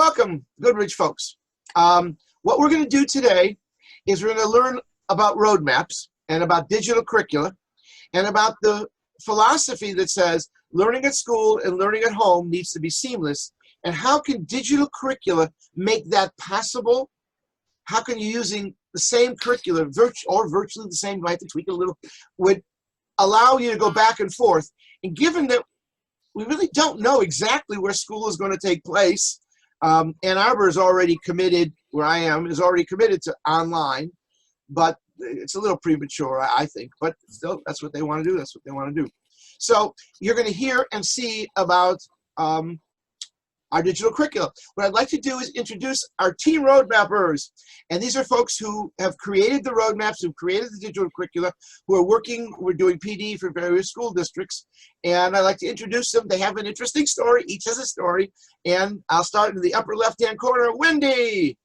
welcome, Goodrich folks. What we're going to do today is we're going to learn about roadmaps and about digital curricula and about the philosophy that says learning at school and learning at home needs to be seamless. And how can digital curricula make that possible? How can you, using the same curricula or virtually the same, you might have to tweak it a little, would allow you to go back and forth? And given that we really don't know exactly where school is going to take place, Ann Arbor is already committed, where I am, is already committed to online, but it's a little premature, I think. But still, that's what they want to do. That's what they want to do. So you're going to hear and see about our digital curriculum. What I'd like to do is introduce our team roadmappers. And these are folks who have created the roadmaps, who created the digital curricula, who are working, we're doing PD for various school districts. And I'd like to introduce them. They have an interesting story. Each has a story. And I'll start in the upper left-hand corner. Wendy.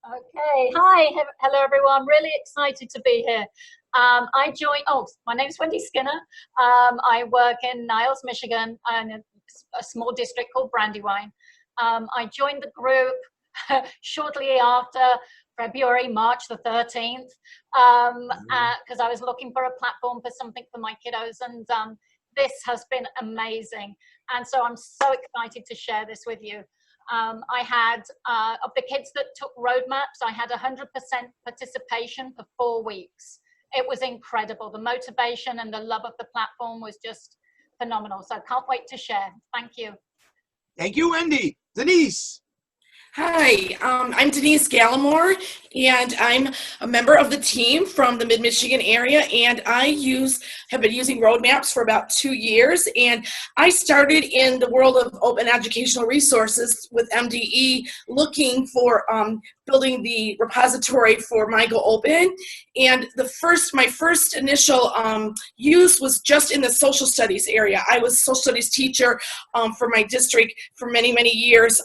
Okay, hi, hello everyone. Really excited to be here. My name is Wendy Skinner. I work in Niles, Michigan, and a small district called Brandywine. I joined the group shortly after March the 13th, because I was looking for a platform for something for my kiddos, and this has been amazing. And so I'm so excited to share this with you. I had, of the kids that took roadmaps, I had 100% participation for 4 weeks. It was incredible. The motivation and the love of the platform was just phenomenal. So I can't wait to share. Thank you. Thank you, Wendy. Denise. Hi, I'm Denise Gallimore, and I'm a member of the team from the Mid-Michigan area, and I have been using roadmaps for about 2 years, and I started in the world of open educational resources with MDE, looking for building the repository for MyGo Open, and my first initial use was just in the social studies area. I was a social studies teacher for my district for many, many years,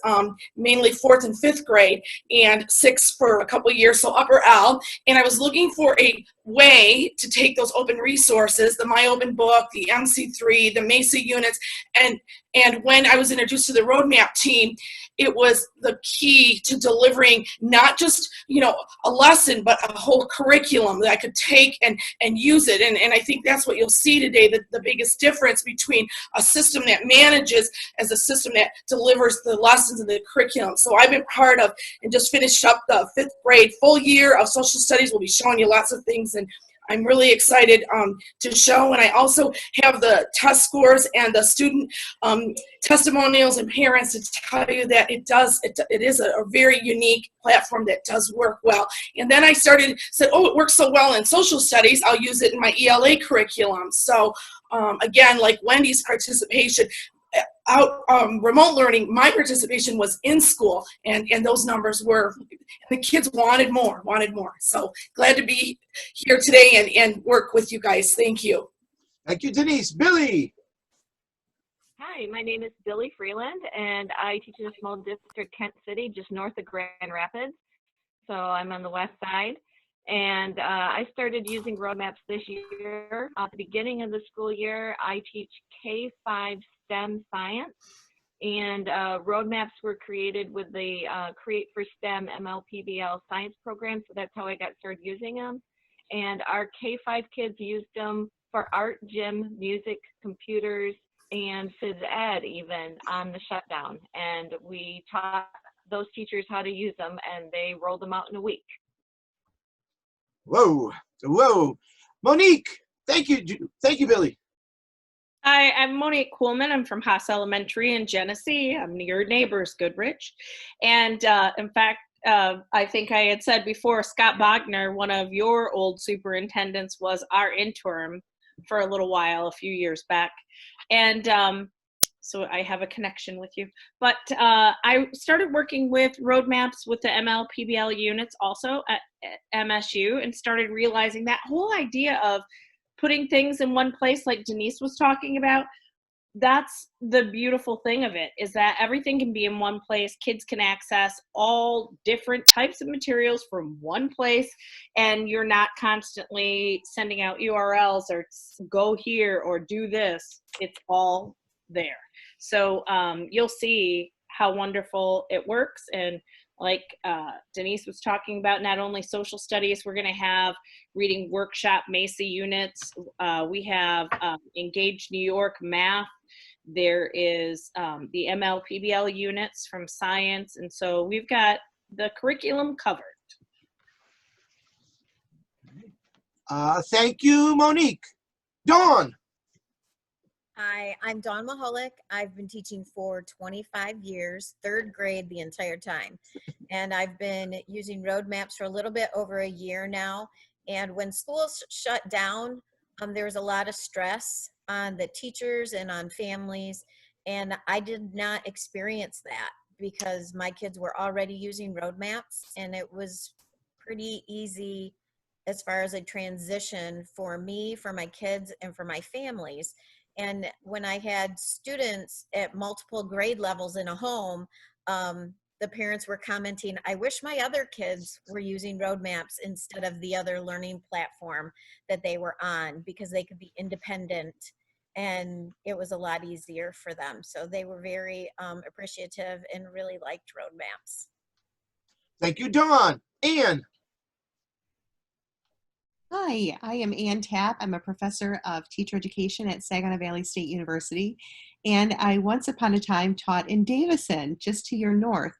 mainly 4th and 5th grade, and 6th for a couple of years, so upper L, and I was looking for a way to take those open resources, the MyOpen book, the MC3, the MESA units, and when I was introduced to the roadmap team, it was the key to delivering not just, a lesson, but a whole curriculum that I could take and use it. And I think that's what you'll see today, the biggest difference between a system that manages as a system that delivers the lessons and the curriculum. So I've been part of and just finished up the 5th grade full year of social studies. We'll be showing you lots of things, and I'm really excited to show. And I also have the test scores and the student testimonials and parents to tell you that it is a very unique platform that does work well. And then I said, oh, it works so well in social studies, I'll use it in my ELA curriculum. So again, like Wendy's participation, remote learning, my participation was in school, and those numbers were, the kids wanted more. So glad to be here today and work with you guys. Thank you. Thank you, Denise. Billy. Hi, my name is Billy Freeland, and I teach in a small district, Kent City, just north of Grand Rapids. So I'm on the west side. And I started using roadmaps this year. At the beginning of the school year, I teach K-5 STEM science, and roadmaps were created with the Create for STEM MLPBL science program, so that's how I got started using them. And our K-5 kids used them for art, gym, music, computers, and phys ed even on the shutdown. And we taught those teachers how to use them, and they rolled them out in a week. Whoa. Monique, thank you, Billy. Hi, I'm Monique Kuhlman. I'm from Haas Elementary in Genesee. I'm your neighbors, Goodrich. And in fact, I think I had said before, Scott Bogner, one of your old superintendents, was our interim for a little while, a few years back. And so I have a connection with you. But I started working with roadmaps with the MLPBL units also at MSU, and started realizing that whole idea of putting things in one place, like Denise was talking about, that's the beautiful thing of it, is that everything can be in one place. Kids can access all different types of materials from one place, and you're not constantly sending out URLs or go here or do this. It's all there. So you'll see how wonderful it works. And like Denise was talking about, not only social studies, we're going to have reading workshop MESA units. We have Engage New York math. There is the ML PBL units from science. And so we've got the curriculum covered. Thank you, Monique. Dawn. Hi, I'm Dawn Maholick. I've been teaching for 25 years, third grade the entire time. And I've been using roadmaps for a little bit over a year now. And when schools shut down, there was a lot of stress on the teachers and on families. And I did not experience that because my kids were already using roadmaps, and it was pretty easy as far as a transition for me, for my kids, and for my families. And when I had students at multiple grade levels in a home, the parents were commenting, I wish my other kids were using roadmaps instead of the other learning platform that they were on, because they could be independent and it was a lot easier for them. So they were very appreciative and really liked roadmaps. Thank you, Dawn. Ann. Hi, I am Ann Tapp. I'm a professor of teacher education at Saginaw Valley State University, and I once upon a time taught in Davison, just to your north,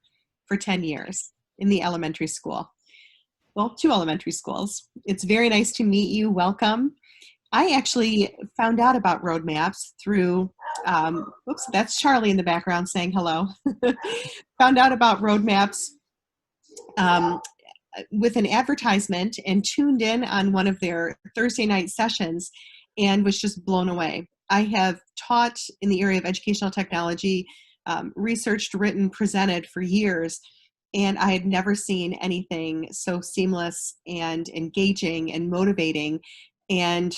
for 10 years in the elementary school. Well, 2 elementary schools. It's very nice to meet you. Welcome. I actually found out about roadmaps through, oops, that's Charlie in the background saying hello. Found out about roadmaps with an advertisement and tuned in on one of their Thursday night sessions and was just blown away. I have taught in the area of educational technology, researched, written, presented for years, and I had never seen anything so seamless and engaging and motivating, and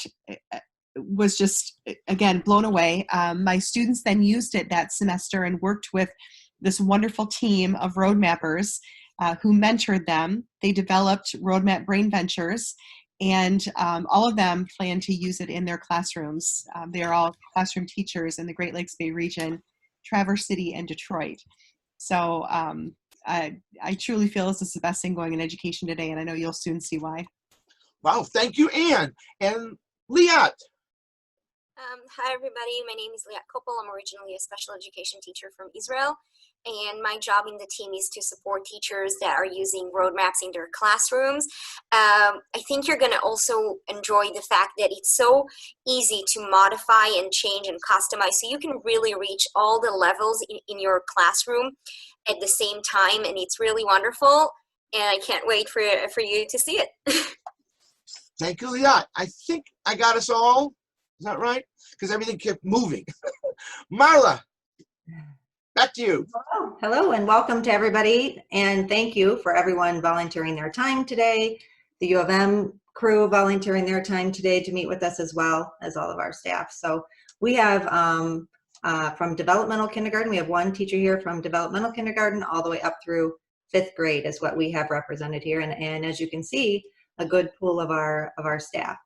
was just, again, blown away. My students then used it that semester and worked with this wonderful team of road mappers who mentored them. They developed Roadmap Brain Ventures, and all of them plan to use it in their classrooms. They are all classroom teachers in the Great Lakes Bay region, Traverse City, and Detroit. So I truly feel this is the best thing going in education today, and I know you'll soon see why. Wow, thank you, Ann. And Liat. Hi, everybody. My name is Liat Kopel. I'm originally a special education teacher from Israel, and my job in the team is to support teachers that are using roadmaps in their classrooms. I think you're going to also enjoy the fact that it's so easy to modify and change and customize, so you can really reach all the levels in your classroom at the same time, and it's really wonderful, and I can't wait for you to see it. Thank you, Liat. I think I got us all. Is that right? Because everything kept moving. Marla, back to you. Hello and welcome to everybody, and thank you for everyone volunteering their time today, the U of M crew volunteering their time today to meet with us, as well as all of our staff. So we have from developmental kindergarten, we have one teacher here from developmental kindergarten all the way up through 5th grade is what we have represented here, and as you can see, a good pool of our staff.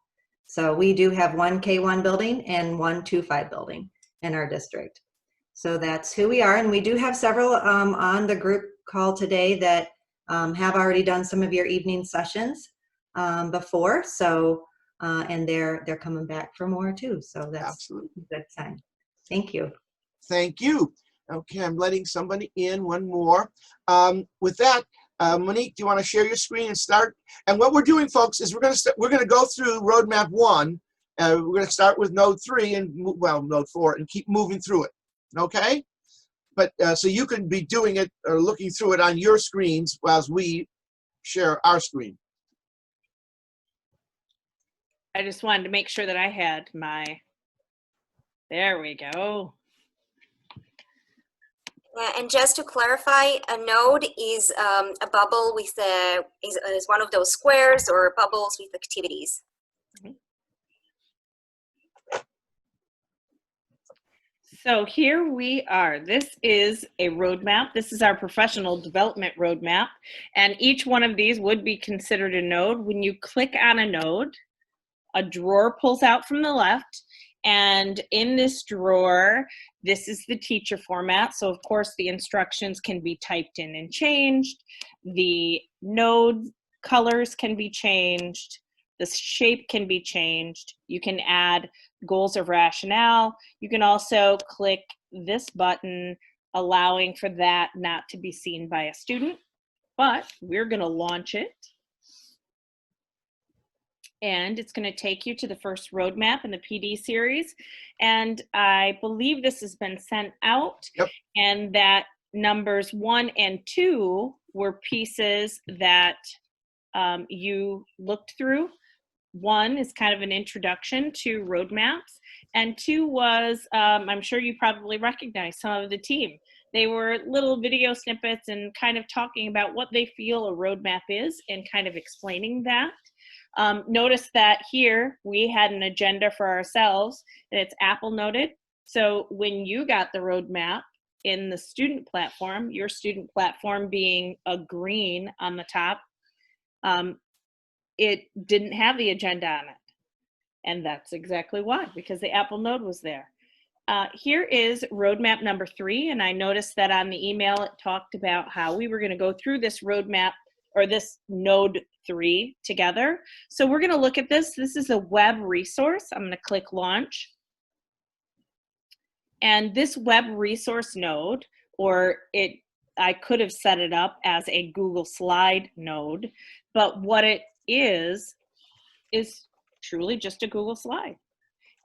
So we do have one K1 building and one 2-5 building in our district. So that's who we are, and we do have several on the group call today that have already done some of your evening sessions before. So and they're coming back for more too. So that's absolutely a good sign. Thank you. Thank you. Okay, I'm letting somebody in. One more. With that, Monique, do you want to share your screen and start? And what we're doing, folks, is we're going to go through Roadmap 1. We're going to start with Node 3 and Node 4 and keep moving through it. Okay, but so you can be doing it or looking through it on your screens while we share our screen. I just wanted to make sure that I had my, there we go. And just to clarify, a node is a bubble with is one of those squares or bubbles with activities. So here we are. This is a roadmap. This is our professional development roadmap. And each one of these would be considered a node. When you click on a node, a drawer pulls out from the left, And in this drawer, this is the teacher format. So of course the instructions can be typed in and changed. The node colors can be changed. The shape can be changed. You can add goals of rationale. You can also click this button, allowing for that not to be seen by a student, but we're gonna launch it. And it's going to take you to the first roadmap in the PD series. And I believe this has been sent out. Yep. And that numbers 1 and 2 were pieces that you looked through. 1 is kind of an introduction to roadmaps, and 2 was, I'm sure you probably recognize some of the team. They were little video snippets and kind of talking about what they feel a roadmap is and kind of explaining that. Notice that here we had an agenda for ourselves, and it's Apple noted. So when you got the roadmap in the student platform, your student platform being a green on the top, it didn't have the agenda on it. And that's exactly why, because the Apple node was there. Here is roadmap number 3, and I noticed that on the email it talked about how we were going to go through this roadmap or this node 3 together. So we're going to look at this. This is a web resource. I'm going to click launch. And this web resource node, or I could have set it up as a Google Slide node, but what it is truly just a Google Slide.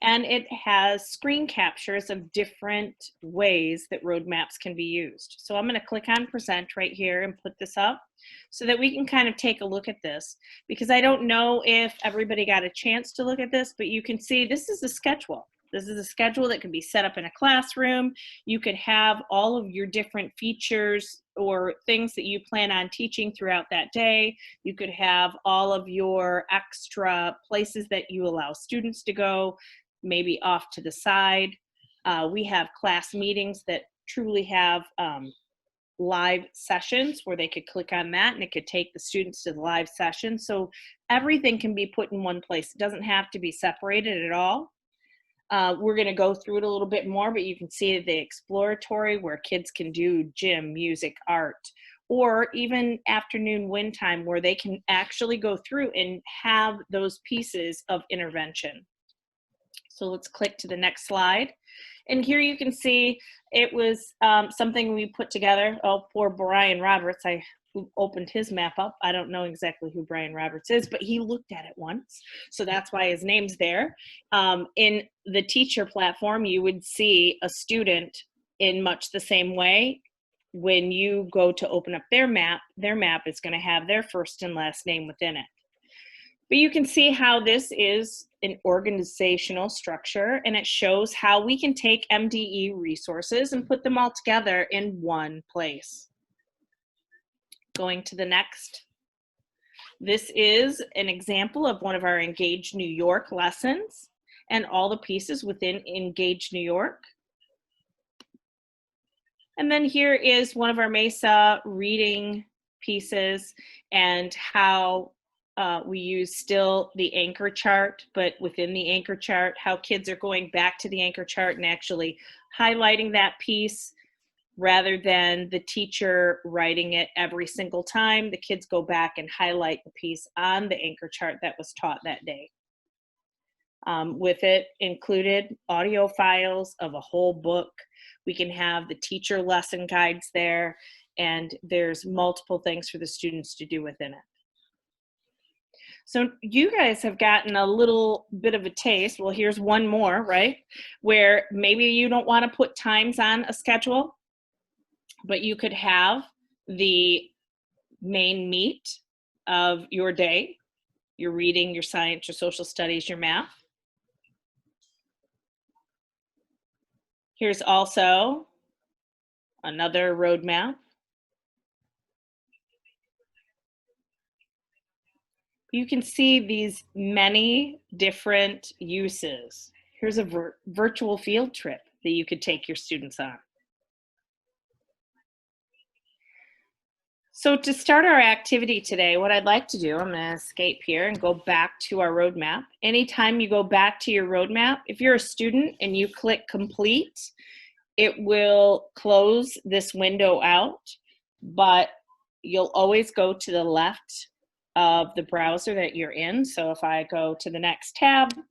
And it has screen captures of different ways that roadmaps can be used. So I'm going to click on present right here and put this up so that we can kind of take a look at this, because I don't know if everybody got a chance to look at this, but you can see this is a schedule. This is a schedule that can be set up in a classroom. You could have all of your different features or things that you plan on teaching throughout that day. You could have all of your extra places that you allow students to go, maybe off to the side. We have class meetings that truly have live sessions where they could click on that and it could take the students to the live session. So everything can be put in one place. It doesn't have to be separated at all. We're going to go through it a little bit more, but you can see the exploratory where kids can do gym, music, art, or even afternoon wind time where they can actually go through and have those pieces of intervention. So let's click to the next slide. And here you can see it was something we put together. Oh, poor Brian Roberts. I opened his map up. I don't know exactly who Brian Roberts is, but he looked at it once. So that's why his name's there. In the teacher platform, you would see a student in much the same way. When you go to open up their map is going to have their first and last name within it. But you can see how this is an organizational structure, and it shows how we can take MDE resources and put them all together in one place. Going to the next. This is an example of one of our Engage New York lessons and all the pieces within Engage New York. And then here is one of our MESA reading pieces and how we use still the anchor chart, but within the anchor chart, how kids are going back to the anchor chart and actually highlighting that piece rather than the teacher writing it every single time. The kids go back and highlight the piece on the anchor chart that was taught that day. With it included audio files of a whole book. We can have the teacher lesson guides there, and there's multiple things for the students to do within it. So you guys have gotten a little bit of a taste. Well, here's one more, right? Where maybe you don't want to put times on a schedule, but you could have the main meat of your day, your reading, your science, your social studies, your math. Here's also another roadmap. You can see these many different uses. Here's a virtual field trip that you could take your students on. So to start our activity today, what I'd like to do, I'm going to escape here and go back to our roadmap. Anytime you go back to your roadmap, if you're a student and you click complete, it will close this window out, but you'll always go to the left of the browser that you're in. So if I go to the next tab, it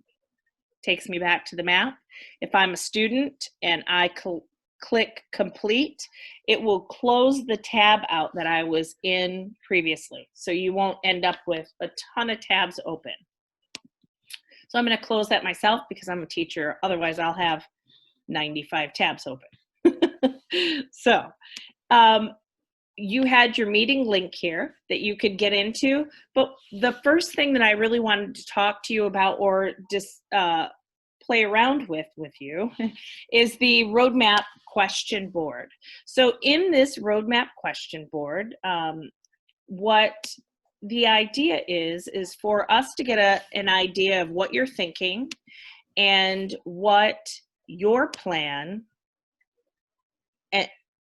takes me back to the map. If I'm a student and I click complete, it will close the tab out that I was in previously. So you won't end up with a ton of tabs open. So I'm going to close that myself because I'm a teacher. Otherwise, I'll have 95 tabs open. So you had your meeting link here that you could get into. But the first thing that I really wanted to talk to you about, or just play around with you, is the roadmap question board. So in this roadmap question board, what the idea is for us to get an idea of what you're thinking and what your plan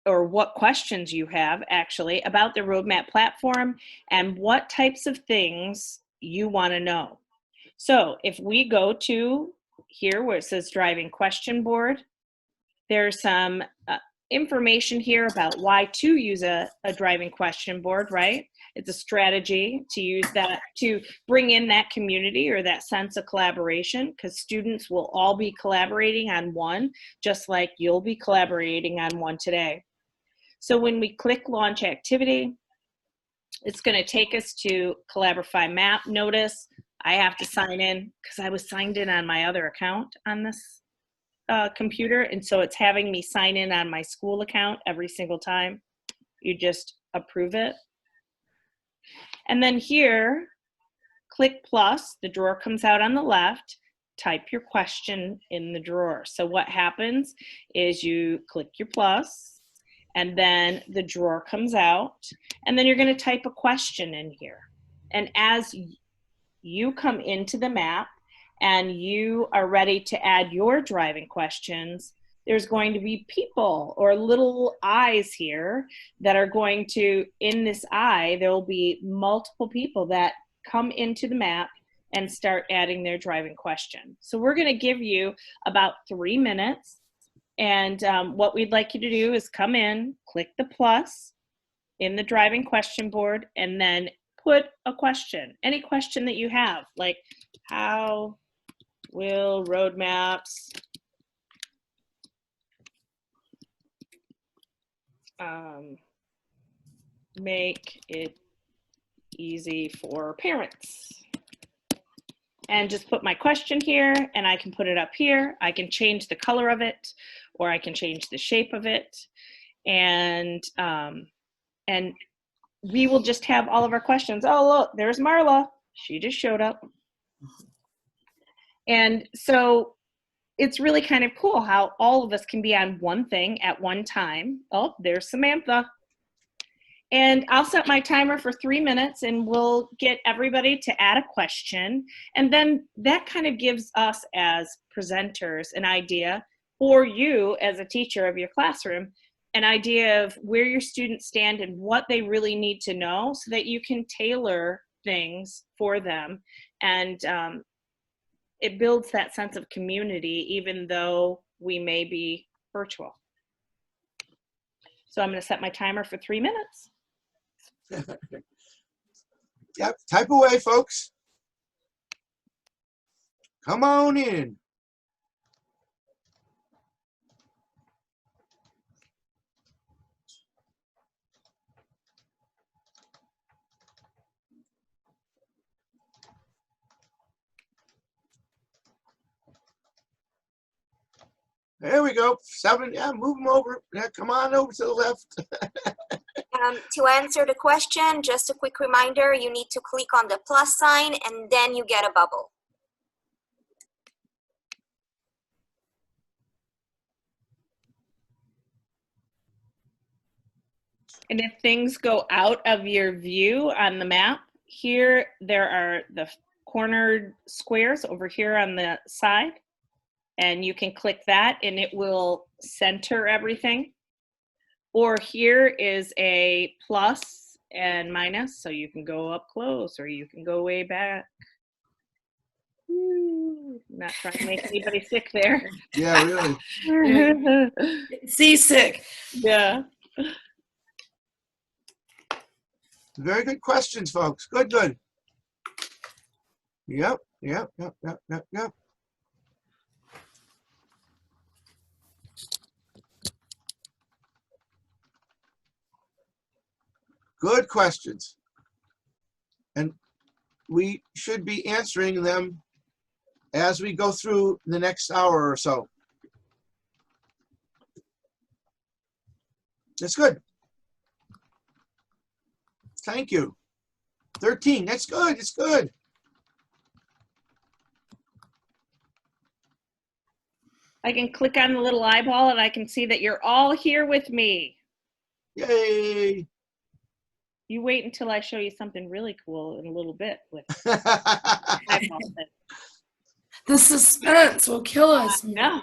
or what questions you have actually about the roadmap platform and what types of things you want to know. So if we go to here where it says driving question board, there's some information here about why to use a driving question board, right? It's a strategy to use that to bring in that community or that sense of collaboration, because students will all be collaborating on one, just like you'll be collaborating on one today. So when we click launch activity, it's going to take us to Collaborify map. Notice I have to sign in because I was signed in on my other account on this computer, and so it's having me sign in on my school account every single time. You just approve it. And then here, click plus, the drawer comes out on the left, type your question in the drawer. So what happens is you click your plus, and then the drawer comes out, and then you're going to type a question in here. And as you come into the map and you are ready to add your driving questions, there's going to be people or little eyes here that are going to, in this eye, there will be multiple people that come into the map and start adding their driving question. So we're going to give you about 3 minutes. And what we'd like you to do is come in, click the plus in the driving question board, and then put a question, any question that you have, like how will roadmaps make it easy for parents? And just put my question here, and I can put it up here. I can change the color of it, or I can change the shape of it. And we will just have all of our questions. Oh, look, there's Marla. She just showed up. And so it's really kind of cool how all of us can be on one thing at one time. Oh, there's Samantha. And I'll set my timer for 3 minutes, and we'll get everybody to add a question. And then that kind of gives us as presenters an idea, or you as a teacher of your classroom, an idea of where your students stand and what they really need to know so that you can tailor things for them. And it builds that sense of community, even though we may be virtual. So I'm going to set my timer for 3 minutes. Yep, type away, folks. Come on in. There we go. 7. Yeah, move them over. Yeah, come on over to the left. To answer the question, just a quick reminder, you need to click on the plus sign and then you get a bubble. And if things go out of your view on the map, here there are the cornered squares over here on the side. And you can click that and it will center everything. Or here is a plus and minus, so you can go up close or you can go way back. Woo. Not trying to make anybody sick there. Yeah, really. Seasick. Yeah. Very good questions, folks. Good, good. Yep. Good questions. And we should be answering them as we go through the next hour or so. That's good. Thank you. 13, that's good, it's good. I can click on the little eyeball and I can see that you're all here with me. Yay. You wait until I show you something really cool in a little bit with eyeball. The suspense will kill us. No.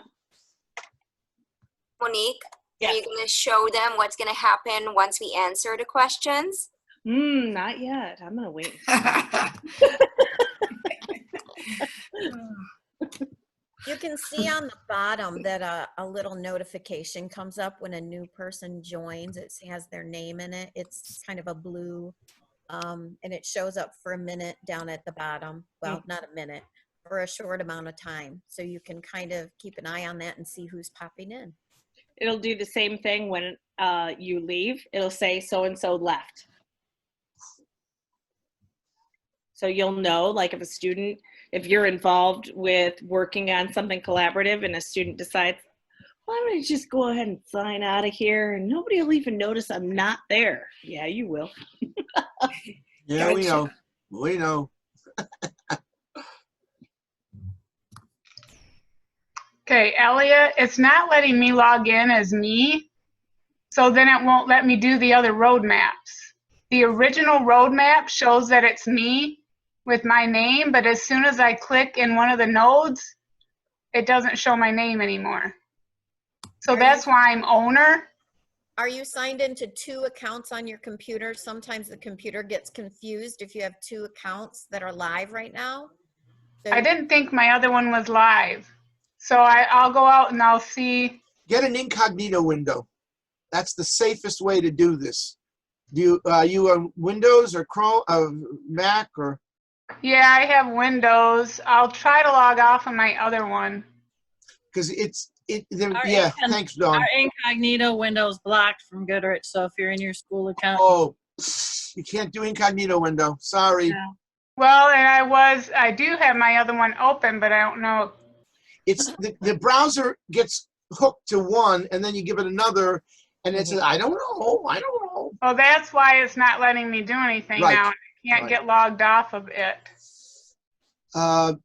Monique, Yes. are you going to show them what's going to happen once we answer the questions? Not yet. I'm gonna wait. You can see on the bottom that a little notification comes up when a new person joins. It has their name in it. It's kind of a blue, and it shows up for a minute down at the bottom. Well, not a minute, for a short amount of time. So you can kind of keep an eye on that and see who's popping in. It'll do the same thing when you leave. It'll say so-and-so left. So you'll know, like if you're involved with working on something collaborative and a student decides, why don't I just go ahead and sign out of here and nobody will even notice I'm not there. Yeah, you will. Yeah, we know. We know. Okay, Elliot, it's not letting me log in as me, so then it won't let me do the other roadmaps. The original roadmap shows that it's me with my name, but as soon as I click in one of the nodes, it doesn't show my name anymore. So that's why I'm owner. Are you signed into 2 accounts on your computer? Sometimes the computer gets confused if you have 2 accounts that are live right now. So I didn't think my other one was live. So I'll go out and I'll see. Get an incognito window. That's the safest way to do this. Do you on Windows or Chrome, Mac or? Yeah, I have Windows. I'll try to log off on my other one. Because Our thanks, Dawn. Our incognito window's blocked from Goodrich, so if you're in your school account. Oh, you can't do incognito window. Sorry. No. Well, and I do have my other one open, but I don't know. It's the browser gets hooked to one, and then you give it another, and it says, I don't know. Well, that's why it's not letting me do anything Right. now. I can't get logged off of it.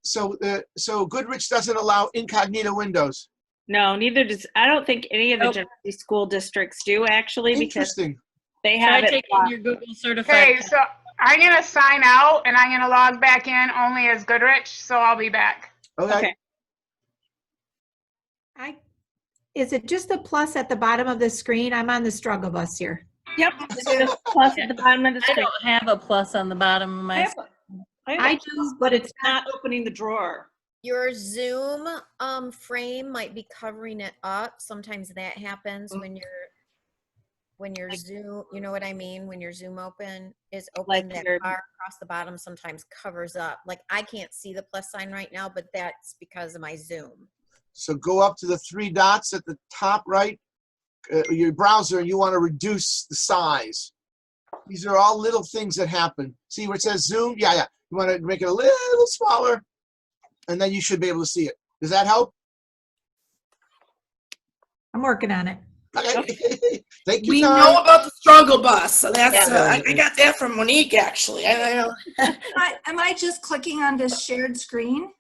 So Goodrich doesn't allow incognito windows. No, neither does, I don't think any of the Genesee school districts do actually, because Interesting. they have Try it taking blocked. your Google certified. Okay, so I'm going to sign out, and I'm going to log back in only as Goodrich, so I'll be back. Okay. Is it just the plus at the bottom of the screen? I'm on the struggle bus here. Yep, it's just plus at the bottom of the I screen. don't have a plus on the bottom of my. I do, but it's not opening the drawer. your Zoom frame might be covering it up. Sometimes that happens when your Zoom, you know what I mean? When your Zoom is open, Like that your- bar across the bottom sometimes covers up. Like I can't see the plus sign right now, but that's because of my Zoom. So go up to the 3 dots at the top right, your browser, and you want to reduce the size. These are all little things that happen. See where it says Zoom? Yeah. You want to make it a little smaller, and then you should be able to see it. Does that help? I'm working on it. Okay. Thank you, We Tom. know about the struggle bus, so that's Yeah. I got that from Monique actually. I know. Am I just clicking on this shared screen?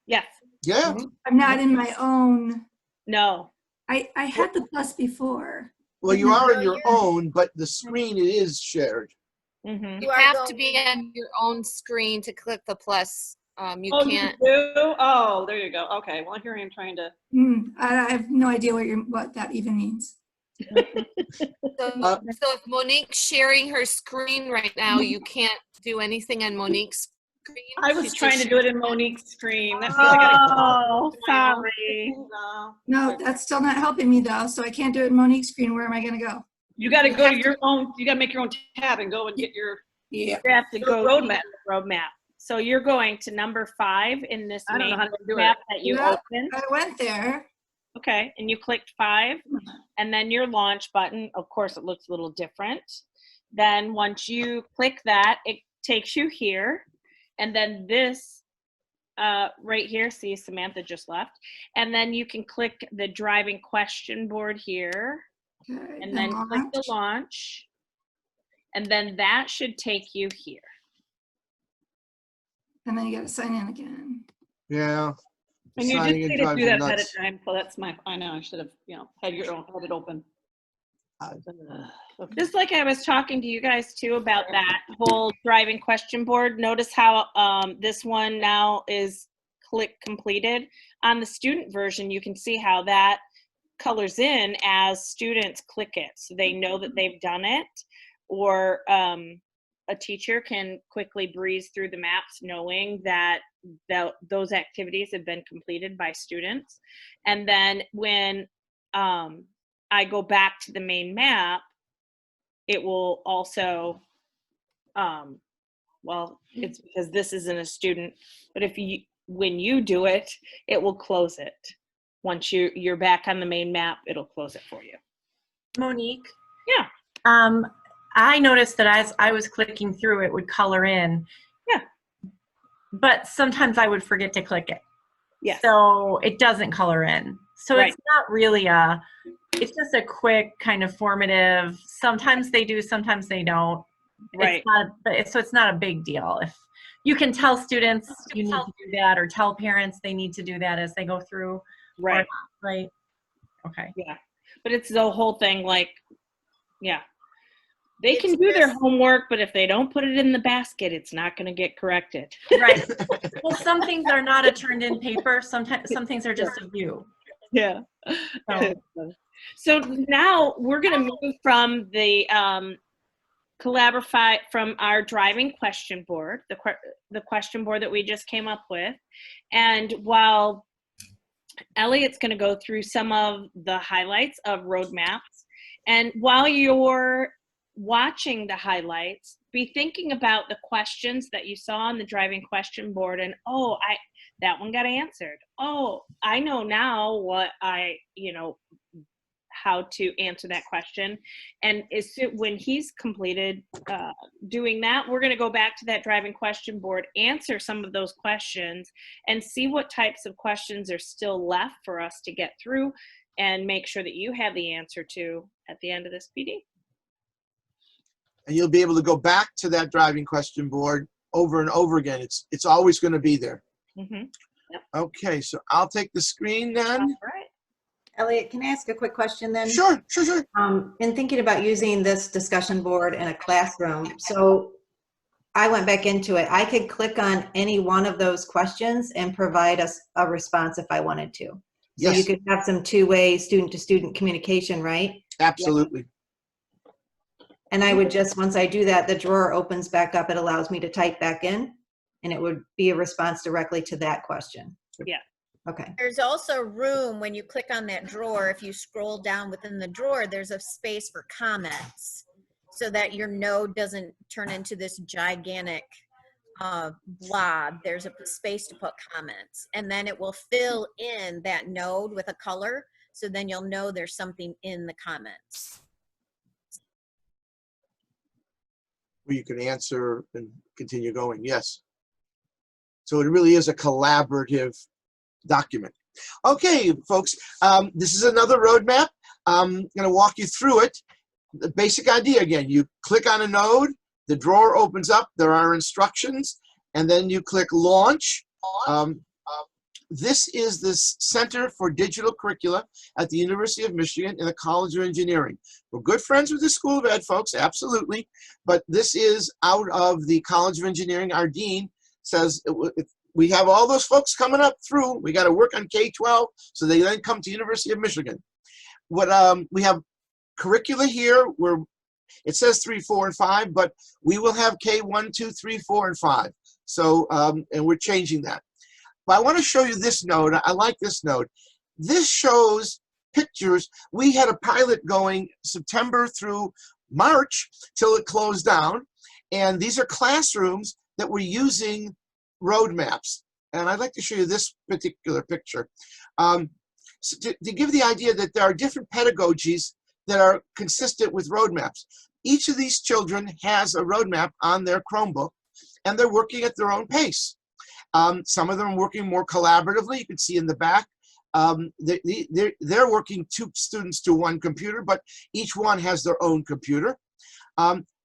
Yes. Yeah. I'm not in my own. No. I had the plus before. Well, you are in your own, but the screen it is shared. Mm-hmm. You have to be on your own screen to click the plus. You can't. You do? Oh, there you go. Okay. Well, here I am trying to. I have no idea what that even means. So if Monique's sharing her screen right now, you can't do anything on Monique's screen. I was She's trying just to do it in Monique's screen. That means I Oh, gotta sorry. No, that's still not helping me though, so I can't do it in Monique's screen. Where am I gonna go? You gotta go to your own, you gotta make your own tab and go and get your Yeah. you have to Your go roadmap. roadmap. So you're going to number 5 in this I don't know main how to do map it. that you Yeah, opened. I went there. Okay, and you clicked 5, and then your launch button. Of course, it looks a little different. Then once you click that, it takes you here, and then this right here. See, Samantha just left, and then you can click the driving question board here, Okay, and then click the launch, and then that should take you here. And then you gotta sign in again. Yeah. And you just Signing in need to drives do me that ahead of nuts. time, so that's my, I know, I should have, had your own, had it open. Just like I was talking to you guys too about that whole driving question board, notice how this one now is click completed. On the student version, you can see how that colors in as students click it, so they know that they've done it, or a teacher can quickly breeze through the maps knowing that those activities have been completed by students. And then when I go back to the main map, it will also, well, it's because this isn't a student, but when you do it, it will close it. Once you're back on the main map, it'll close it for you. Monique? Yeah. I noticed that as I was clicking through, it would color in. Yeah. But sometimes I would forget to click it. Yeah. So it doesn't color in. So Right. it's not really it's just a quick kind of formative. Sometimes they do, sometimes they don't. Right. So it's not a big deal. If you can tell students you need to do that, or tell parents they need to do that as they go through. Right. Right. Okay. Yeah. But it's the whole thing, like, yeah. They can do their homework, but if they don't put it in the basket, it's not going to get corrected. Right. Well, some things are not a turned in paper. Sometimes some things are just a view. Yeah. So, So now we're going to move from the from our driving question board, the question board that we just came up with. And while Elliot's going to go through some of the highlights of roadmaps, and while you're watching the highlights, be thinking about the questions that you saw on the driving question board, and that one got answered. Oh, I know now how to answer that question. And when he's completed doing that, we're going to go back to that driving question board, answer some of those questions, and see what types of questions are still left for us to get through, and make sure that you have the answer to at the end of this PD. And you'll be able to go back to that driving question board over and over again. It's always going to be there. Mm-hmm. Yep. Okay, so I'll take the screen then. All right. Elliot, can I ask a quick question then? Sure. In thinking about using this discussion board in a classroom, so I went back into it. I could click on any one of those questions and provide us a response if I wanted to. So Yes. you could have some two-way student-to-student communication, right? Absolutely. And I would just, once I do that, the drawer opens back up. It allows me to type back in, and it would be a response directly to that question. Yeah. Okay. There's also room when you click on that drawer. If you scroll down within the drawer, there's a space for comments, so that your node doesn't turn into this gigantic blob. There's a space to put comments, and then it will fill in that node with a color, so then you'll know there's something in the comments. Where you can answer and continue going. Yes. So it really is a collaborative document. Okay, folks, this is another roadmap. I'm going to walk you through it. The basic idea again, you click on a node, the drawer opens up, there are instructions, and then you click launch. This is the Center for Digital Curricula at the University of Michigan in the College of Engineering. We're good friends with the School of Ed, folks, absolutely, but this is out of the College of Engineering. Our dean says we have all those folks coming up through. We got to work on K-12, so they then come to University of Michigan. What we have curricula here, it says 3, 4, and 5, but we will have K1, 2, 3, 4, and 5. So, and we're changing that. But I want to show you this node. I like this node. This shows pictures. We had a pilot going September through March till it closed down. And these are classrooms that were using roadmaps. And I'd like to show you this particular picture. So to give the idea that there are different pedagogies that are consistent with roadmaps. Each of these children has a roadmap on their Chromebook, and they're working at their own pace. Some of them are working more collaboratively. You can see in the back, they're working 2 students to 1 computer, but each one has their own computer.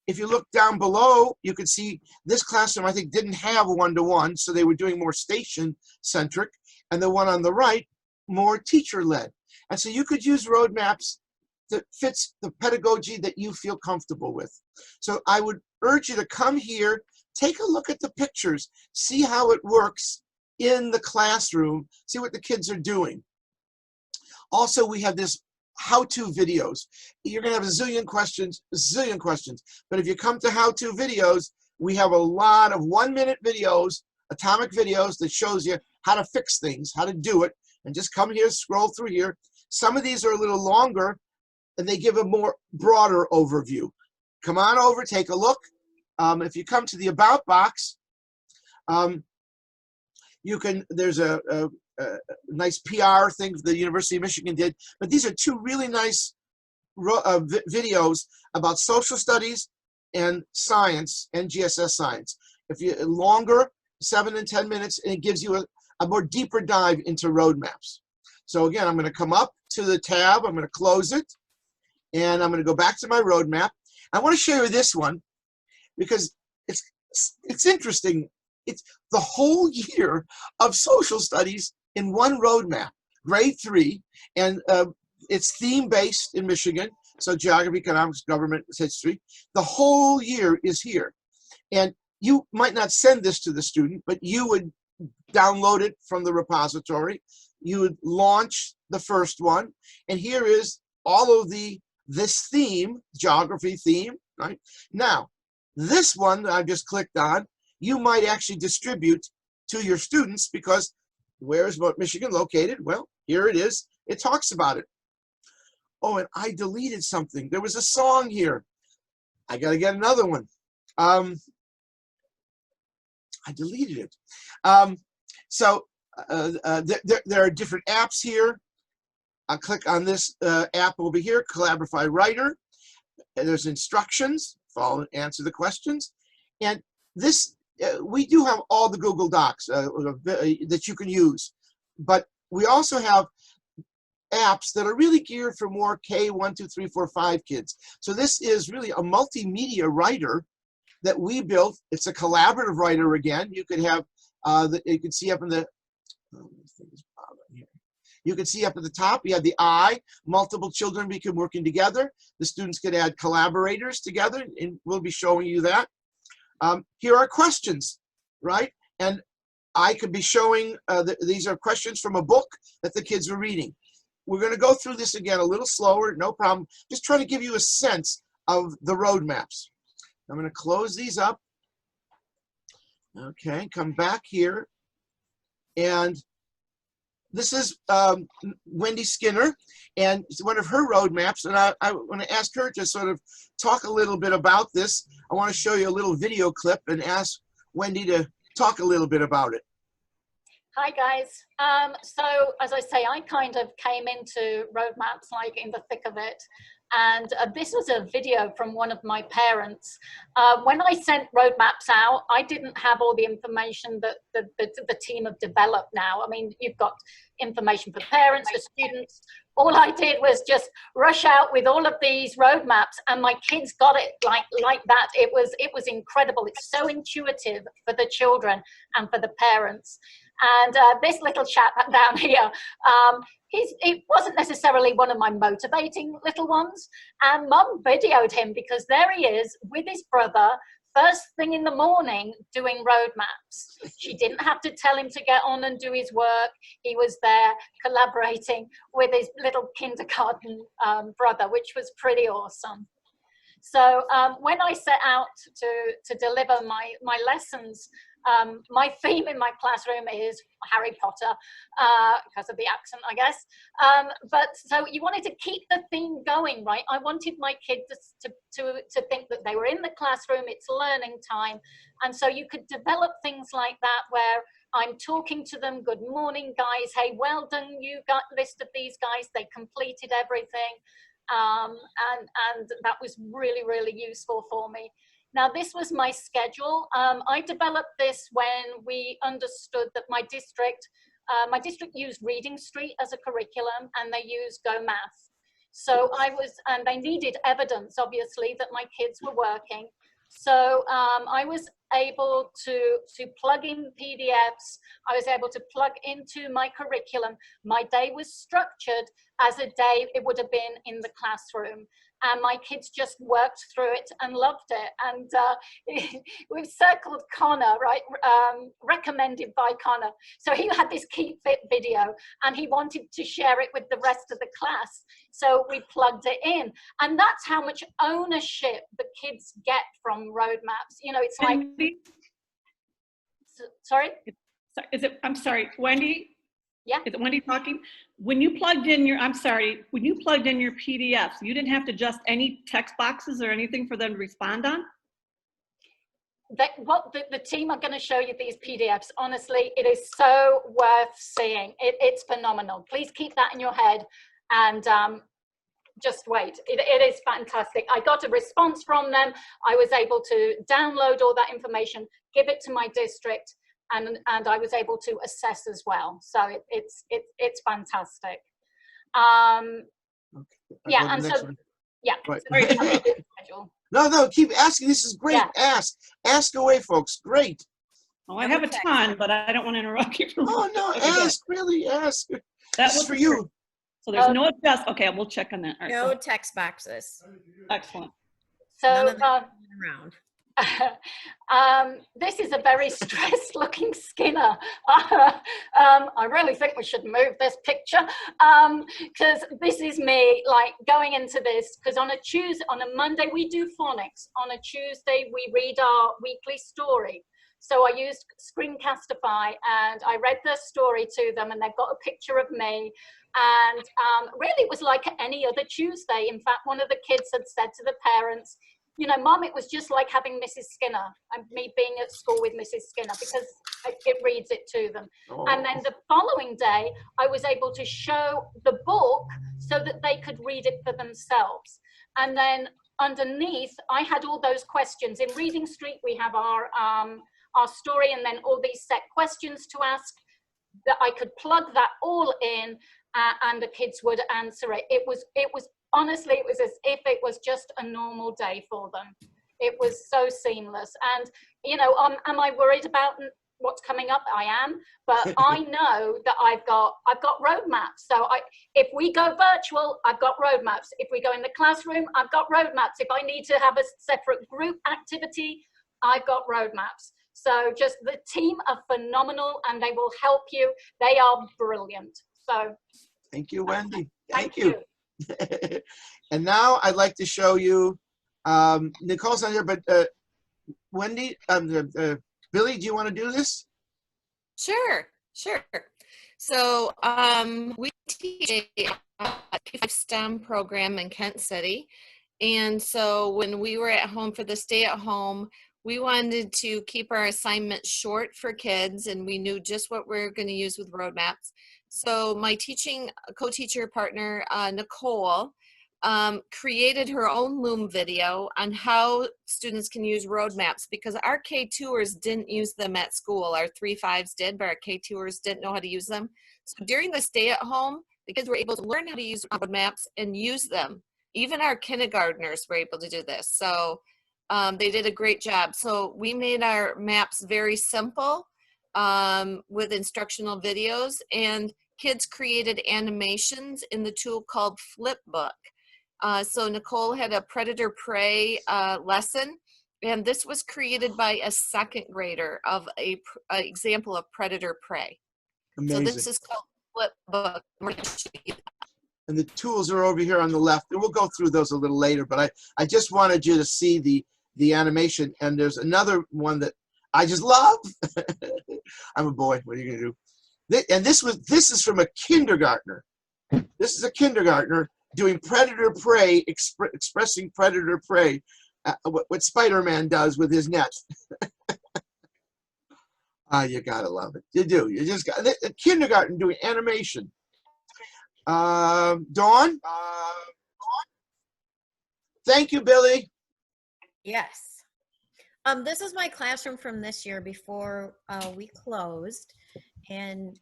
If you look down below, you can see this classroom, I think, didn't have 1-to-1, so they were doing more station-centric, and the one on the right, more teacher-led. And so you could use roadmaps that fits the pedagogy that you feel comfortable with. So I would urge you to come here, take a look at the pictures, see how it works in the classroom, see what the kids are doing. Also, we have this how-to videos. You're gonna have a zillion questions, but if you come to how-to videos, we have a lot of 1-minute videos, atomic videos that shows you how to fix things, how to do it, and just come here, scroll through here. Some of these are a little longer, and they give a more broader overview. Come on over, take a look. If you come to the About box, there's a nice PR thing the University of Michigan did, but these are 2 really nice videos about social studies and science and GSS science. If you longer, 7 and 10 minutes, and it gives you a more deeper dive into roadmaps. So again, I'm going to come up to the tab, I'm going to close it, and I'm going to go back to my roadmap. I want to show you this one because it's interesting. It's the whole year of social studies in one roadmap, grade 3, and it's theme-based in Michigan, so geography, economics, government, history. The whole year is here. And you might not send this to the student, but you would download it from the repository. You would launch the first one, and here is all of this theme, geography theme, right? Now, this one that I just clicked on, you might actually distribute to your students because where's Michigan located? Well, here it is. It talks about it. Oh, and I deleted something. There was a song here. I got to get another one. I deleted it. There are different apps here. I'll click on this app over here, Collaborify Writer. And there's instructions, follow and answer the questions. And this, we do have all the Google Docs that you can use. But we also have apps that are really geared for more K1, 2, 3, 4, 5 kids. So this is really a multimedia writer that we built. It's a collaborative writer again. You could have, you can see up in the, you can see up at the top, you have the I, multiple children become working together. The students could add collaborators together, and we'll be showing you that. Here are questions, right? And I could be showing, these are questions from a book that the kids were reading. We're gonna go through this again a little slower, no problem. Just try to give you a sense of the roadmaps. I'm gonna close these up. Okay, come back here. And this is Wendy Skinner, and it's one of her roadmaps, and I want to ask her to sort of talk a little bit about this. I want to show you a little video clip and ask Wendy to talk a little bit about it. Hi guys. So as I say, I kind of came into roadmaps like in the thick of it. And this was a video from one of my parents. When I sent roadmaps out, I didn't have all the information that the team have developed now. I mean, you've got information for parents, for students. All I did was just rush out with all of these roadmaps, and my kids got it like that. It was incredible. It's so intuitive for the children and for the parents. And this little chap down here, it wasn't necessarily one of my motivating little ones. And Mum videoed him because there he is with his brother, first thing in the morning doing road maps. She didn't have to tell him to get on and do his work. He was there collaborating with his little kindergarten brother, which was pretty awesome. So when I set out to deliver my lessons, my theme in my classroom is Harry Potter, because of the accent, I guess. But so you wanted to keep the theme going, right? I wanted my kids to think that they were in the classroom, it's learning time. And so you could develop things like that where I'm talking to them, good morning, guys. Hey, well done, you got a list of these guys. They completed everything. And that was really, really useful for me. Now, this was my schedule. I developed this when we understood that my district used Reading Street as a curriculum, and they used Go Math. So and they needed evidence, obviously, that my kids were working. So I was able to plug in PDFs. I was able to plug into my curriculum. My day was structured as a day it would have been in the classroom. And my kids just worked through it and loved it. And we've circled Connor, right? Recommended by Connor. So he had this Keep Fit video and he wanted to share it with the rest of the class. So we plugged it in. And that's how much ownership the kids get from road maps. You know, it's like, sorry? I'm sorry, Wendy? Yeah. Is it Wendy talking? When you plugged in your PDFs, you didn't have to adjust any text boxes or anything for them to respond on? The team are going to show you these PDFs. Honestly, it is so worth seeing. It's phenomenal. Please keep that in your head and just wait. It is fantastic. I got a response from them. I was able to download all that information, give it to my district, and I was able to assess as well. So it's fantastic. Yeah, and so yeah. Right. Sorry. No, keep asking. This is great. Yeah. Ask away, folks. Great. Oh, I have a ton, but I don't want to interrupt you. Oh no, ask, really ask. That was for you. So there's no adjust. Okay, we'll check on that. All right, No text boxes. Excellent. So around. This is a very stressed looking Skinner. I really think we should move this picture because this is me like going into this, because on a Monday we do phonics. On a Tuesday we read our weekly story. So I used Screencastify and I read the story to them, and they've got a picture of me. And really it was like any other Tuesday. In fact, one of the kids had said to the parents, you know, Mom, it was just like having Mrs. Skinner and me being at school with Mrs. Skinner, because it reads it to them. Oh. And then the following day, I was able to show the book so that they could read it for themselves. And then underneath, I had all those questions. In Reading Street, we have our story and then all these set questions to ask that I could plug that all in and the kids would answer it. It was honestly, it was as if it was just a normal day for them. It was so seamless. And, you know, am I worried about what's coming up? I am, but I know that I've got roadmaps. So if we go virtual, I've got roadmaps. If we go in the classroom, I've got roadmaps. If I need to have a separate group activity, I've got roadmaps. So just the team are phenomenal and they will help you. They are brilliant. So thank you, Wendy. Thank you. And now I'd like to show you, Nicole's not here, but Wendy, Billy, do you want to do this? Sure. So we teach a STEM program in Kent City. And so when we were at home for the stay at home, we wanted to keep our assignments short for kids, and we knew just what we're going to use with roadmaps. So my co-teacher partner, Nicole, created her own Loom video on how students can use roadmaps, because our K2ers didn't use them at school. Our 3-5s did, but our K2ers didn't know how to use them. So during the stay at home, the kids were able to learn how to use roadmaps and use them. Even our kindergartners were able to do this. So they did a great job. So we made our maps very simple with instructional videos, and kids created animations in the tool called Flipbook. So Nicole had a predator prey lesson, And this was created by a second grader of a example of predator prey. Amazing. So this is called Flip Book. And the tools are over here on the left, and we'll go through those a little later, but I just wanted you to see the animation. And there's another one that I just love. I'm a boy, what are you gonna do? And this is from a kindergartner. This is a kindergartner doing predator prey, expressing predator prey, what Spider-Man does with his net. You gotta love it. You do. You just got a kindergarten doing animation. Dawn? Thank you, Billy. Yes. This is my classroom from this year before we closed. And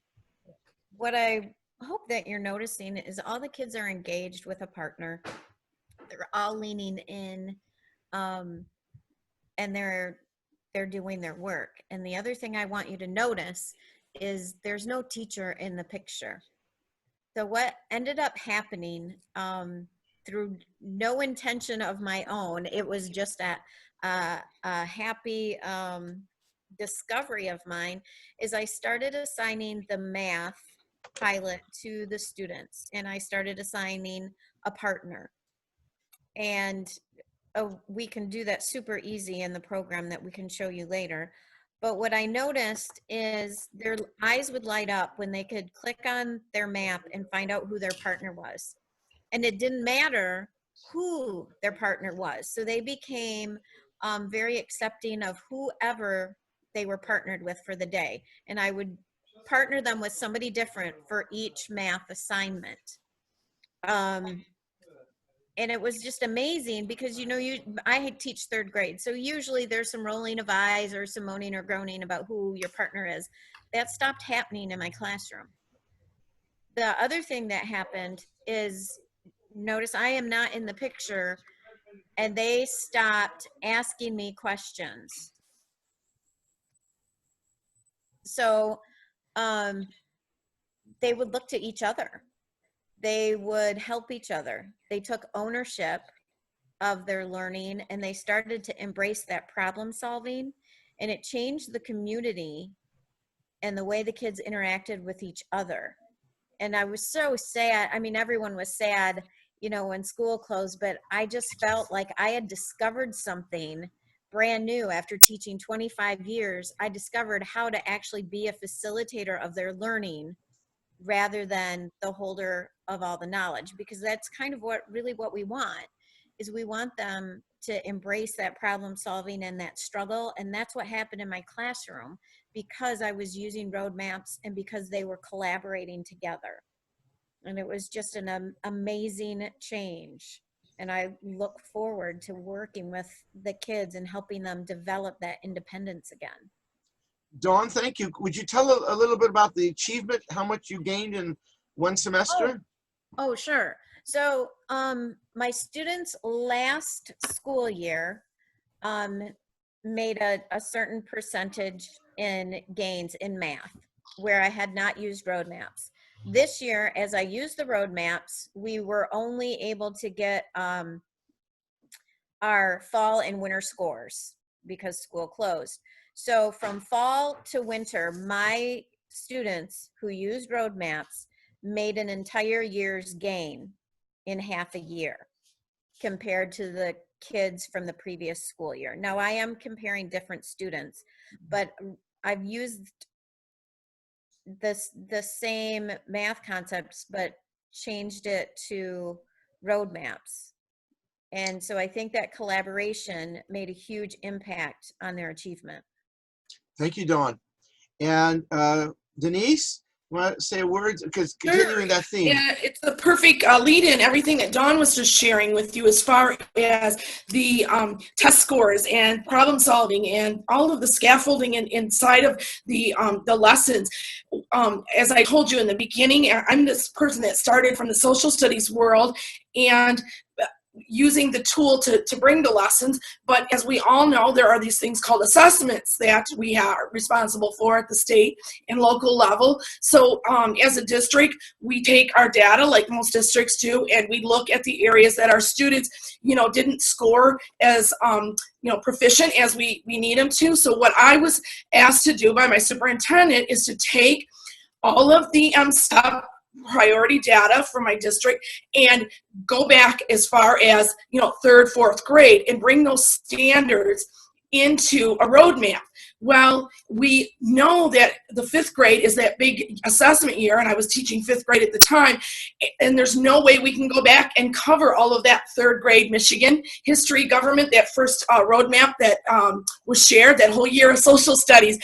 what I hope that you're noticing is all the kids are engaged with a partner. They're all leaning in, and they're doing their work. And the other thing I want you to notice is there's no teacher in the picture. So what ended up happening, through no intention of my own, it was just a happy discovery of mine, is I started assigning the math pilot to the students, and I started assigning a partner. And we can do that super easy in the program that we can show you later. But what I noticed is their eyes would light up when they could click on their map and find out who their partner was. And it didn't matter who their partner was. So they became very accepting of whoever they were partnered with for the day. And I would partner them with somebody different for each math assignment. And it was just amazing because, I teach third grade. So usually there's some rolling of eyes or some moaning or groaning about who your partner is. That stopped happening in my classroom. The other thing that happened is, notice I am not in the picture, and they stopped asking me questions. So they would look to each other. They would help each other. They took ownership of their learning, and they started to embrace that problem solving, and it changed the community and the way the kids interacted with each other. And I was so sad. I mean, everyone was sad, when school closed, but I just felt like I had discovered something brand new. After teaching 25 years, I discovered how to actually be a facilitator of their learning rather than the holder of all the knowledge, because that's kind of what we want, is we want them to embrace that problem solving and that struggle. And that's what happened in my classroom, because I was using roadmaps and because they were collaborating together. And it was just an amazing change. And I look forward to working with the kids and helping them develop that independence again. Dawn, thank you. Would you tell a little bit about the achievement, how much you gained in one semester? Oh, sure. So my students last school year made a certain percentage in gains in math where I had not used roadmaps. This year, as I used the roadmaps, we were only able to get our fall and winter scores because school closed. So from fall to winter, my students who used roadmaps made an entire year's gain in half a year compared to the kids from the previous school year. Now, I am comparing different students, but I've used the same math concepts, but changed it to roadmaps. And so I think that collaboration made a huge impact on their achievement. Thank you, Dawn. And Denise, want to say a word? Because continuing that theme. Yeah, it's the perfect lead in everything that Dawn was just sharing with you as far as the test scores and problem solving and all of the scaffolding inside of the lessons. As I told you in the beginning, I'm this person that started from the social studies world, and using the tool to bring the lessons. But as we all know, there are these things called assessments that we are responsible for at the state and local level. So as a district, we take our data like most districts do, and we look at the areas that our students, didn't score as, proficient as we need them to. So what I was asked to do by my superintendent is to take all of the MSTEP priority data for my district and go back as far as, third, fourth grade and bring those standards into a roadmap. Well, we know that the fifth grade is that big assessment year, and I was teaching fifth grade at the time, and there's no way we can go back and cover all of that third grade Michigan history, government, that first roadmap that was shared, that whole year of social studies,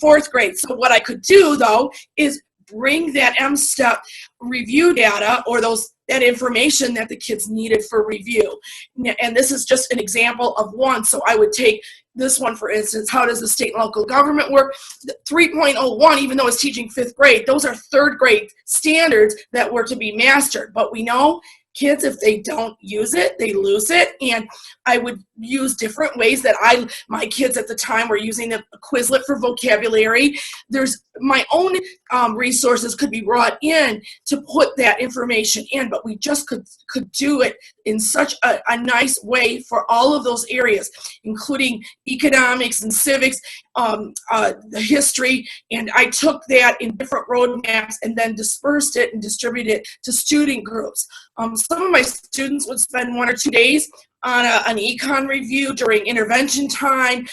fourth grade. So what I could do, though, is bring that MSTEP review data or that information that the kids needed for review. And this is just an example of one. So I would take this one, for instance, how does the state and local government work? 3.01, even though it's teaching fifth grade, those are third grade standards that were to be mastered. But we know kids, if they don't use it, they lose it. And I would use different ways that my kids at the time were using a Quizlet for vocabulary. There's my own resources could be brought in to put that information in, but we just could do it in such a nice way for all of those areas, including economics and civics, the history, and I took that in different roadmaps and then dispersed it and distributed it to student groups. Some of my students would spend 1 or 2 days on an econ review during intervention time.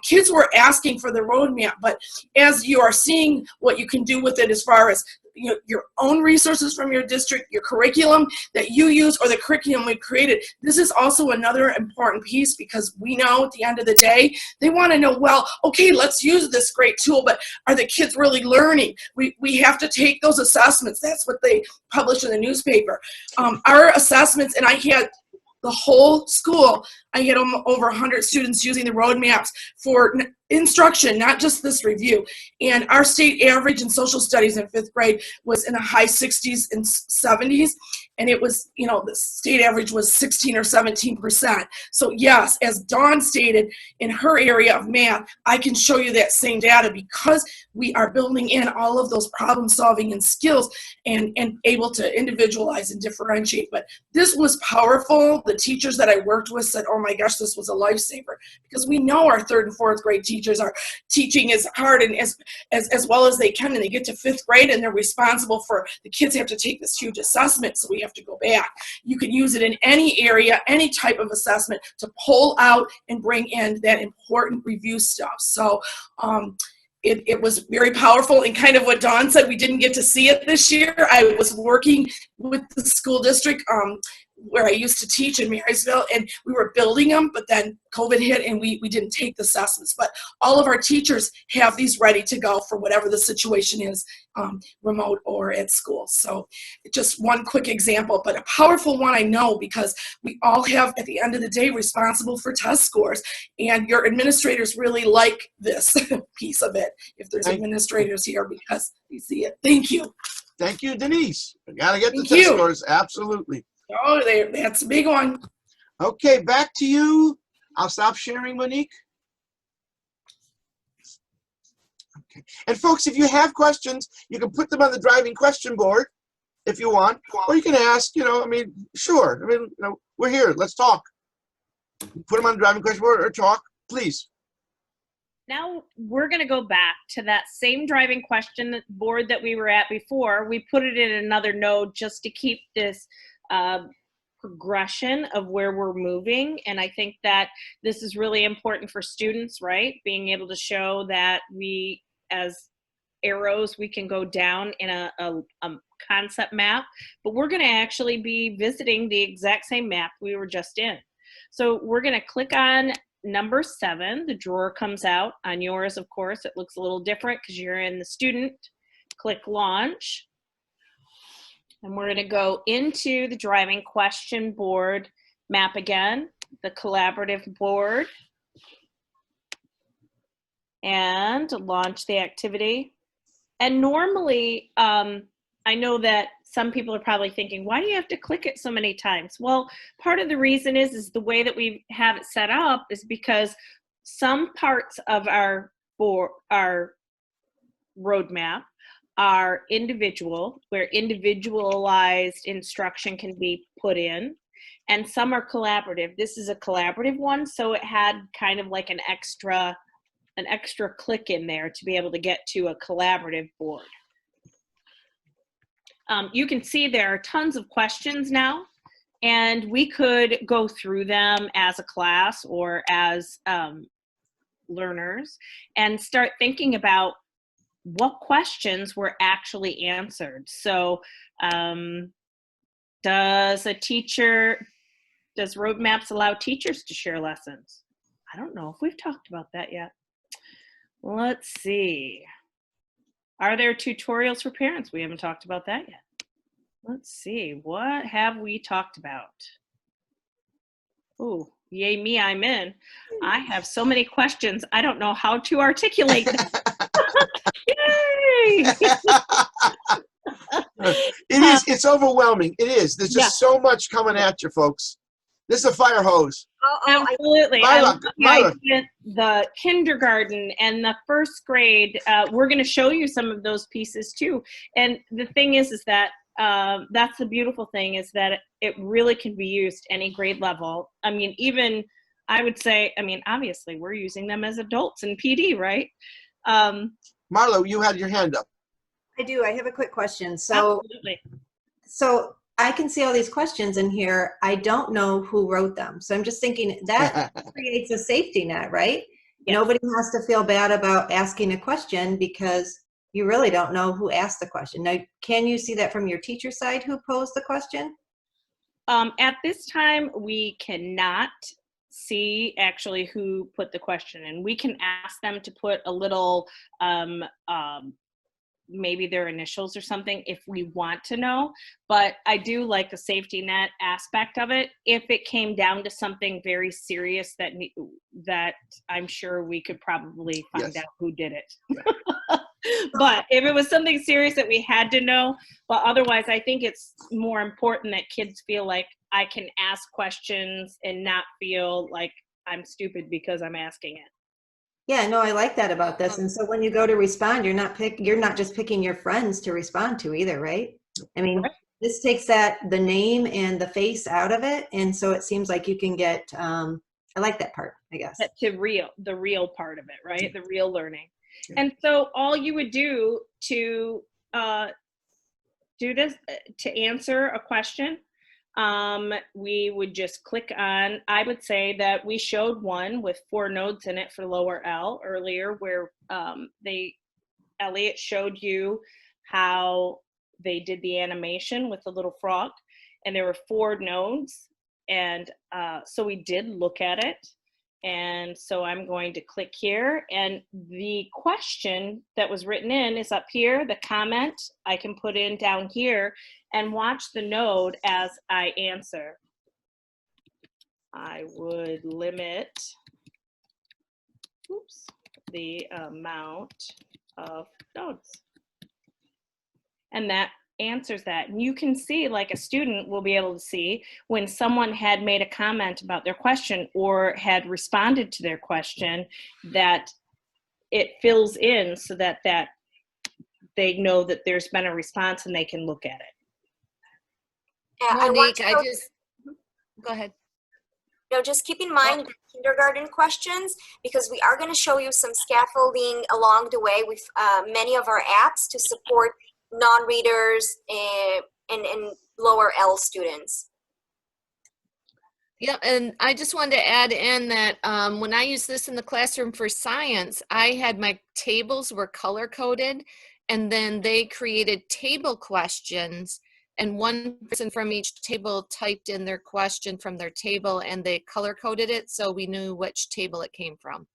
Kids were asking for the roadmap, but as you are seeing what you can do with it as far as your own resources from your district, your curriculum that you use, or the curriculum we created, this is also another important piece, because we know at the end of the day, they want to know, well, okay, let's use this great tool, but are the kids really learning? We have to take those assessments. That's what they publish in the newspaper. Our assessments, and I had the whole school, I had over 100 students using the roadmaps for instruction, not just this review. And our state average in social studies in fifth grade was in the high 60s and 70s. And it was, the state average was 16 or 17%. So yes, as Dawn stated, in her area of math, I can show you that same data because we are building in all of those problem solving and skills and able to individualize and differentiate. But this was powerful. The teachers that I worked with said, oh my gosh, this was a lifesaver, because we know our third and fourth grade teachers are teaching as hard and as well as they can, and they get to fifth grade and they're responsible for, the kids have to take this huge assessment, so we have to go back. You can use it in any area, any type of assessment, to pull out and bring in that important review stuff. So it was very powerful, and kind of what Dawn said, we didn't get to see it this year. I was working with the school district where I used to teach in Marysville, and we were building them, but then COVID hit and we didn't take the assessments. But all of our teachers have these ready to go for whatever the situation is, remote or at school. So just one quick example, but a powerful one, I know, because we all have, at the end of the day, responsible for test scores, and your administrators really like this piece of it, if there's administrators here, because they see it. Thank you. Thank you, Denise. We gotta get the test scores, absolutely. Oh, that's a big one. Okay, back to you. I'll stop sharing, Monique. Okay. And folks, if you have questions, you can put them on the driving question board if you want, or you can ask, sure. We're here, let's talk. Put them on the driving question board or talk, please. Now we're going to go back to that same driving question board that we were at before. We put it in another node just to keep this progression of where we're moving. And I think that this is really important for students, right? Being able to show that we, as arrows, we can go down in a concept map, but we're going to actually be visiting the exact same map we were just in. So we're going to click on number 7. The drawer comes out. On yours, of course, it looks a little different because you're in the student. Click launch. And we're going to go into the driving question board map again, the collaborative board, and launch the activity. And normally, I know that some people are probably thinking, why do you have to click it so many times? Well, part of the reason is the way that we have it set up is because some parts of our roadmap are individual, where individualized instruction can be put in, and some are collaborative. This is a collaborative one, so it had kind of like an extra click in there to be able to get to a collaborative board. You can see there are tons of questions now, and we could go through them as a class or as learners and start thinking about what questions were actually answered. So does roadmaps allow teachers to share lessons? I don't know if we've talked about that yet. Let's see. Are there tutorials for parents? We haven't talked about that yet. Let's see. What have we talked about? Oh, yay me, I'm in. I have so many questions. I don't know how to articulate them. Yay! It's overwhelming. It is. There's just so much coming at you, folks. This is a fire hose. Absolutely. Myla. The kindergarten and the first grade, we're going to show you some of those pieces too. And the thing is that that's the beautiful thing, is that it really can be used any grade level. I mean, even I would say, I mean, obviously we're using them as adults in PD, right? Marlo, you had your hand up. I do. I have a quick question. So, absolutely. So I can see all these questions in here. I don't know who wrote them. So I'm just thinking that creates a safety net, right? Yes. Nobody has to feel bad about asking a question because you really don't know who asked the question. Now, can you see that from your teacher side who posed the question? At this time, we cannot see actually who put the question in. We can ask them to put a little maybe their initials or something if we want to know, but I do like the safety net aspect of it. If it came down to something very serious that I'm sure we could probably find out who did it. But if it was something serious that we had to know, but otherwise I think it's more important that kids feel like I can ask questions and not feel like I'm stupid because I'm asking it. Yeah, no, I like that about this. And so when you go to respond, you're not just picking your friends to respond to either, right? I mean, this takes the name and the face out of it. And so it seems like you can get, I like that part, I guess. The real part of it, right? The real learning. And so all you would do to do this, to answer a question, we would just click on, I would say that we showed one with 4 nodes in it for lower L earlier, where Elliot showed you how they did the animation with the little frog, and there were 4 nodes. And so we did look at it. And so I'm going to click here, and the question that was written in is up here. The comment I can put in down here and watch the node as I answer. I would limit the amount of nodes. And that answers that. And you can see, like a student will be able to see when someone had made a comment about their question or had responded to their question, that it fills in so that they know that there's been a response and they can look at it. Monique, go ahead. No, just keep in mind the kindergarten questions, because we are going to show you some scaffolding along the way with many of our apps to support non-readers and lower L students. Yeah, and I just wanted to add in that when I use this in the classroom for science, I had my tables were color-coded, and then they created table questions, and one person from each table typed in their question from their table, and they color-coded it so we knew which table it came from.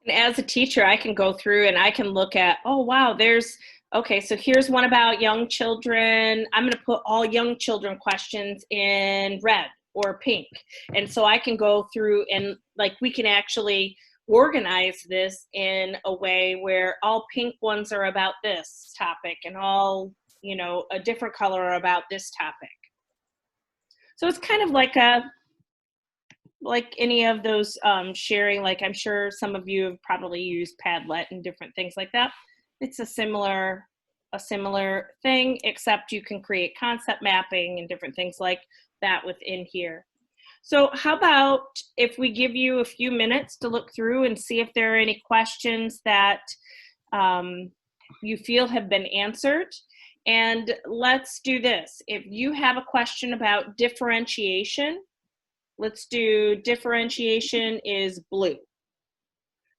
And as a teacher, I can go through and I can look at, oh, wow, okay, so here's one about young children. I'm going to put all young children questions in red or pink. And so I can go through and, like, we can actually organize this in a way where all pink ones are about this topic and all, you know, a different color are about this topic. So it's kind of like any of those sharing, like I'm sure some of you have probably used Padlet and different things like that. It's a similar thing, except you can create concept mapping and different things like that within here. So how about if we give you a few minutes to look through and see if there are any questions that you feel have been answered. And let's do this. If you have a question about differentiation, let's do differentiation is blue.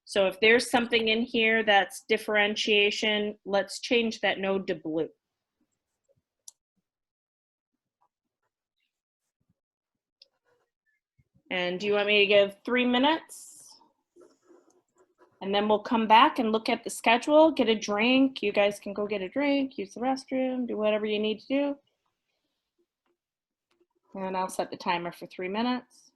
So if there's something in here that's differentiation, let's change that node to blue. And do you want me to give 3 minutes? And then we'll come back and look at the schedule, get a drink. You guys can go get a drink, use the restroom, do whatever you need to do. And I'll set the timer for 3 minutes.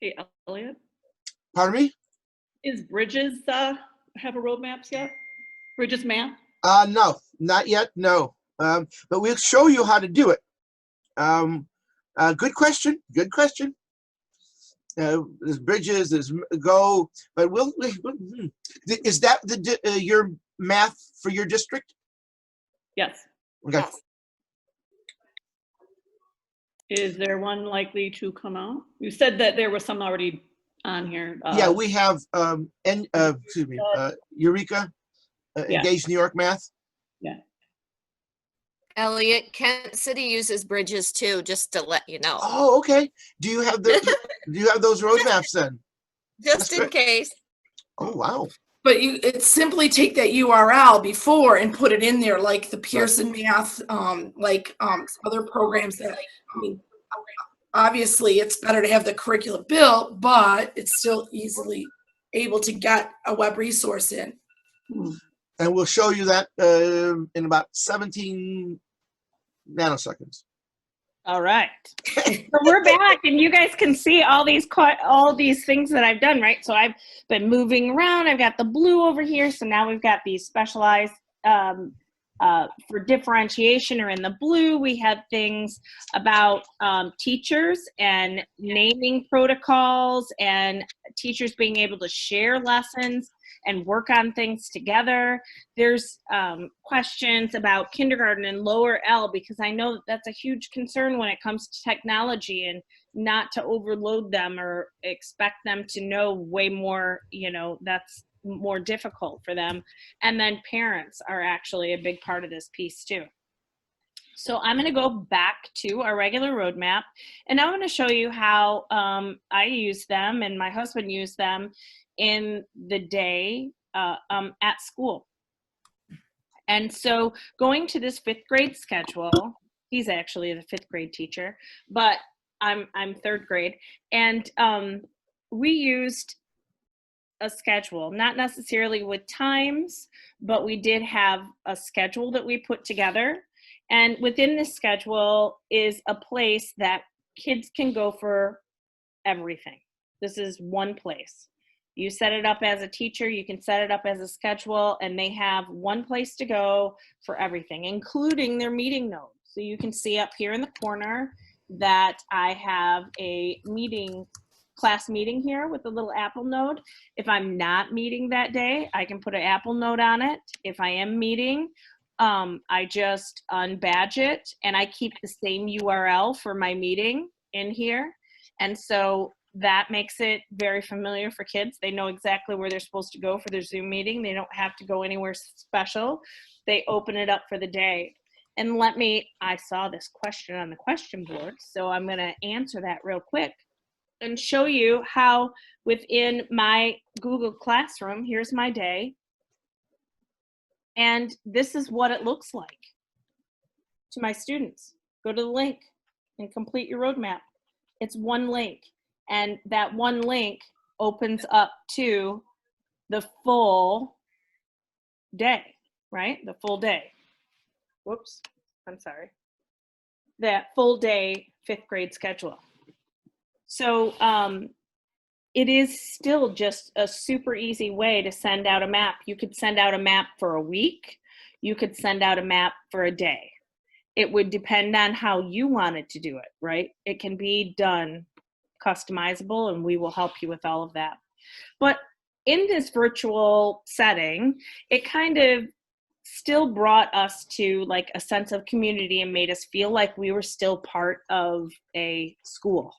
Hey, Elliot. Pardon me? Is Bridges have a roadmaps yet? Bridges math? No, not yet, no. But we'll show you how to do it. Good question, good question. There's Bridges, there's Go, but is that your math for your district? Yes. Okay. Yes. Is there one likely to come out? You said that there was some already on here. Yeah, we have Eureka, Yeah. Engage New York Math. Yeah. Elliot, Kent City uses Bridges too, just to let you know. Oh, okay. Do you have those roadmaps then? Just in case. Oh, wow. But it's simply take that URL before and put it in there, like the Pearson Math, other programs that, I mean, obviously it's better to have the curriculum built, but it's still easily able to get a web resource in. And we'll show you that in about 17 nanoseconds. All right. So we're back, and you guys can see all these things that I've done, right? So I've been moving around. I've got the blue over here. So now we've got these specialized for differentiation, or in the blue, we have things about teachers and naming protocols and teachers being able to share lessons and work on things together. There's questions about kindergarten and lower L, because I know that that's a huge concern when it comes to technology and not to overload them or expect them to know way more, that's more difficult for them. And then parents are actually a big part of this piece too. So I'm going to go back to our regular roadmap, and I'm going to show you how I use them and my husband used them in the day at school. And so going to this 5th grade schedule, he's actually the 5th grade teacher, but I'm 3rd grade, and we used a schedule, not necessarily with times, but we did have a schedule that we put together. And within this schedule is a place that kids can go for everything. This is one place. You set it up as a teacher, you can set it up as a schedule, and they have one place to go for everything, including their meeting notes. So you can see up here in the corner that I have a class meeting here with a little Apple note. If I'm not meeting that day, I can put an Apple note on it. If I am meeting, I just unbadge it, and I keep the same URL for my meeting in here. And so that makes it very familiar for kids. They know exactly where they're supposed to go for their Zoom meeting. They don't have to go anywhere special. They open it up for the day. And I saw this question on the question board, so I'm going to answer that real quick and show you how within my Google Classroom, here's my day. And this is what it looks like to my students. Go to the link and complete your roadmap. It's one link, and that one link opens up to the full day, right? The full day. Whoops, I'm sorry. That full day 5th grade schedule. So it is still just a super easy way to send out a map. You could send out a map for a week. You could send out a map for a day. It would depend on how you wanted to do it, right? It can be done customizable, and we will help you with all of that. But in this virtual setting, it kind of still brought us to like a sense of community and made us feel like we were still part of a school.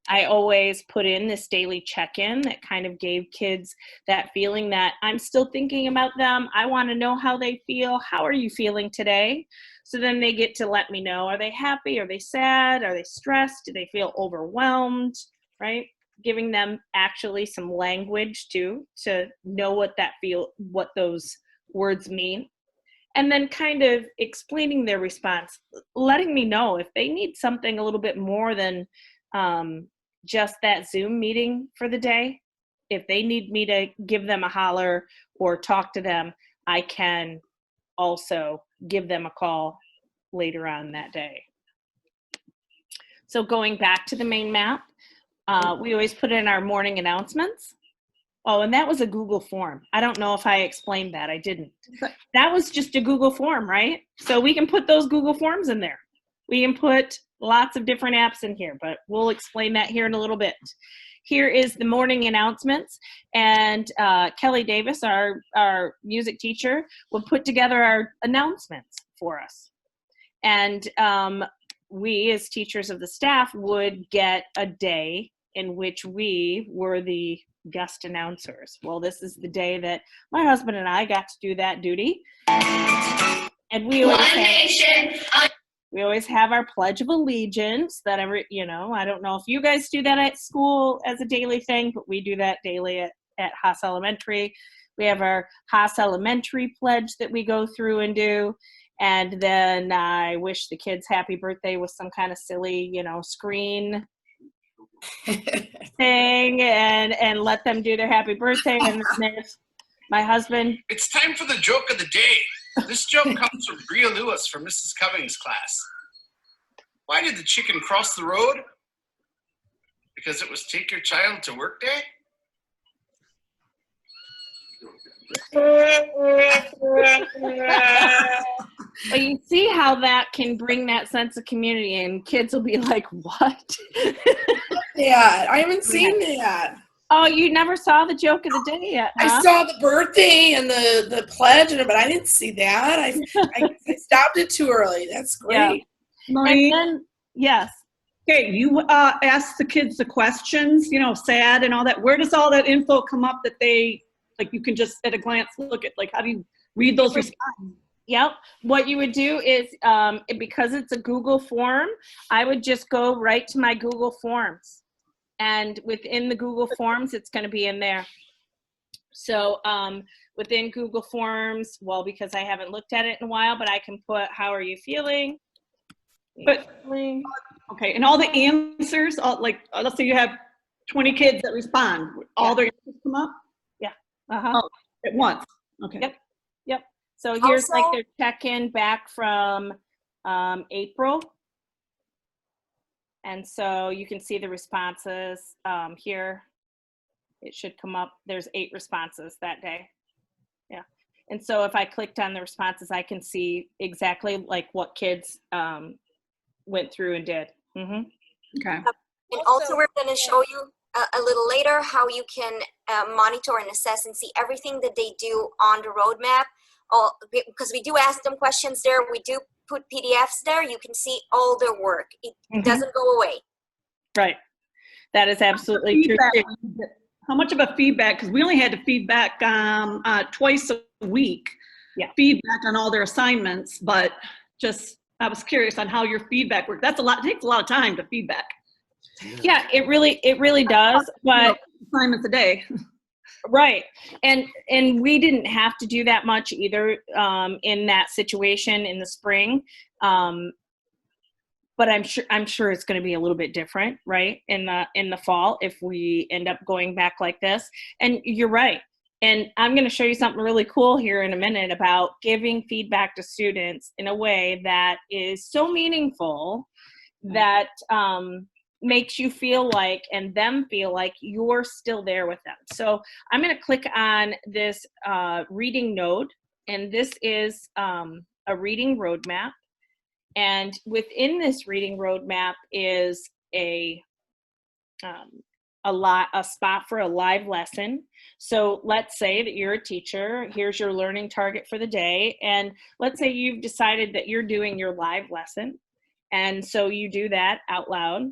I always put in this daily check-in that kind of gave kids that feeling that I'm still thinking about them. I want to know how they feel. How are you feeling today? So then they get to let me know, are they happy? Are they sad? Are they stressed? Do they feel overwhelmed? Right? Giving them actually some language too, to know what those words mean. And then kind of explaining their response, letting me know if they need something a little bit more than just that Zoom meeting for the day. If they need me to give them a holler or talk to them, I can also give them a call later on that day. So going back to the main map, we always put in our morning announcements. Oh, and that was a Google form. I don't know if I explained that. I didn't. That was just a Google form, right? So we can put those Google forms in there. We can put lots of different apps in here, but we'll explain that here in a little bit. Here is the morning announcements, and Kelly Davis, our music teacher, will put together our announcements for us. And we, as teachers of the staff, would get a day in which we were the guest announcers. Well, this is the day that my husband and I got to do that duty. And we always have our Pledge of Allegiance that I don't know if you guys do that at school as a daily thing, but we do that daily at Haas Elementary. We have our Haas Elementary pledge that we go through and do. And then I wish the kids happy birthday with some kind of silly, screen thing and let them do their happy birthday. And then there's my husband. It's time for the joke of the day. This joke comes from Bria Lewis from Mrs. Cummings' class. Why did the chicken cross the road? Because it was take your child to work day? But you see how that can bring that sense of community, and kids will be like, what? Yeah, I haven't seen that. Oh, you never saw the joke of the day yet, huh? I saw the birthday and the pledge, but I didn't see that. I stopped it too early. That's great. Yeah. And then, yes. Okay, you ask the kids the questions, you know, SAD and all that. Where does all that info come up that they, like, you can just at a glance look at? Like, how do you read those responses? Yep. What you would do is, because it's a Google form, I would just go right to my Google Forms. And within the Google Forms, it's going to be in there. So within Google Forms, well, because I haven't looked at it in a while, but I can put, how are you feeling? But, okay, and all the answers, all, like, let's say you have 20 kids that respond, all their answers come up? Yeah. Oh, at once, okay. Yep, yep. So here's like Also- their check-in back from April. And so you can see the responses here. It should come up. There's 8 responses that day. Yeah. And so if I clicked on the responses, I can see exactly like what kids went through and did. Okay. And also we're going to show you a little later how you can monitor and assess and see everything that they do on the roadmap. Because we do ask them questions there. We do put PDFs there. You can see all their work. It doesn't go away. Right. That is absolutely true. How much of a feedback, because we only had to feedback twice a week, feedback on all their assignments, but just, I was curious on how your feedback worked. That's a lot, it takes a lot of time to feedback. Yeah, it really does, but assignments a day. Right. And we didn't have to do that much either in that situation in the spring. But I'm sure it's going to be a little bit different, right? In the fall, if we end up going back like this. And you're right. And I'm going to show you something really cool here in a minute about giving feedback to students in a way that is so meaningful that makes you feel like, and them feel like you're still there with them. So I'm going to click on this reading node, and this is a reading roadmap. And within this reading roadmap is a spot for a live lesson. So let's say that you're a teacher, here's your learning target for the day, and let's say you've decided that you're doing your live lesson, and so you do that out loud.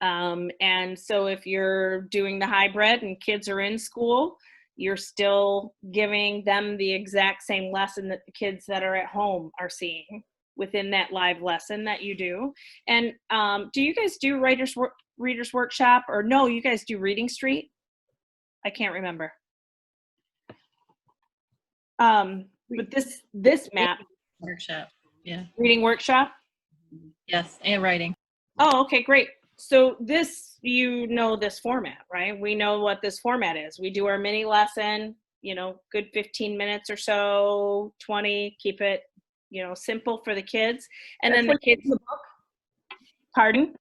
And so if you're doing the hybrid and kids are in school, you're still giving them the exact same lesson that the kids that are at home are seeing within that live lesson that you do. And do you guys do Reader's Workshop, or no, you guys do Reading Street? I can't remember. But this map. Workshop, yeah. Reading Workshop? Yes, and writing. Oh, okay, great. So this, you know this format, right? We know what this format is. We do our mini lesson, you know, good 15 minutes or so, 20, keep it, you know, simple for the kids. And then the kids, pardon?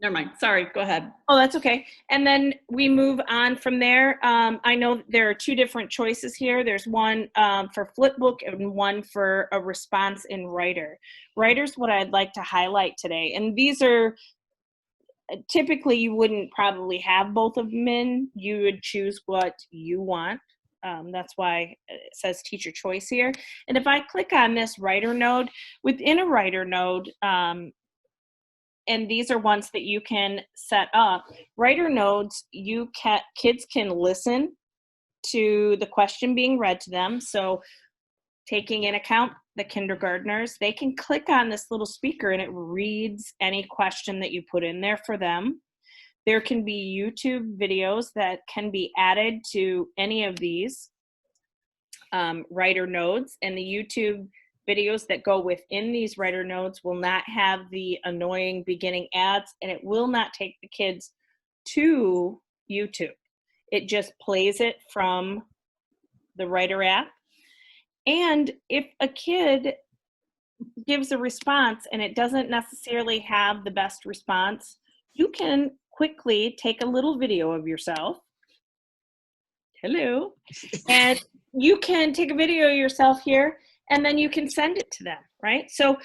Never mind, sorry, go ahead. Oh, that's okay. And then we move on from there. I know there are 2 different choices here. There's one for flipbook and one for a response in Writer. Writer's what I'd like to highlight today. And these are, typically you wouldn't probably have both of them in. You would choose what you want. That's why it says teacher choice here. And if I click on this writer node, within a writer node, and these are ones that you can set up, writer nodes, kids can listen to the question being read to them. So taking in account the kindergartners, they can click on this little speaker and it reads any question that you put in there for them. There can be YouTube videos that can be added to any of these writer nodes, and the YouTube videos that go within these writer nodes will not have the annoying beginning ads, and it will not take the kids to YouTube. It just plays it from the writer app. And if a kid gives a response and it doesn't necessarily have the best response, you can quickly take a little video of yourself. Hello. And you can take a video of yourself here, and then you can send it to them, right? So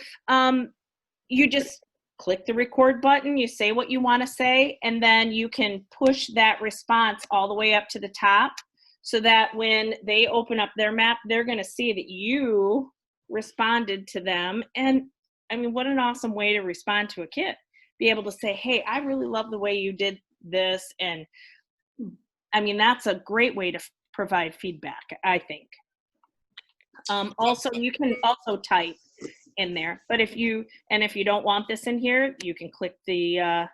you just click the record button, you say what you want to say, and then you can push that response all the way up to the top so that when they open up their map, they're going to see that you responded to them. And I mean, what an awesome way to respond to a kid. be able to say, hey, I really love the way you did this. And I mean, that's a great way to provide feedback, I think. Also, you can also type in there, but if you don't want this in here, you can click the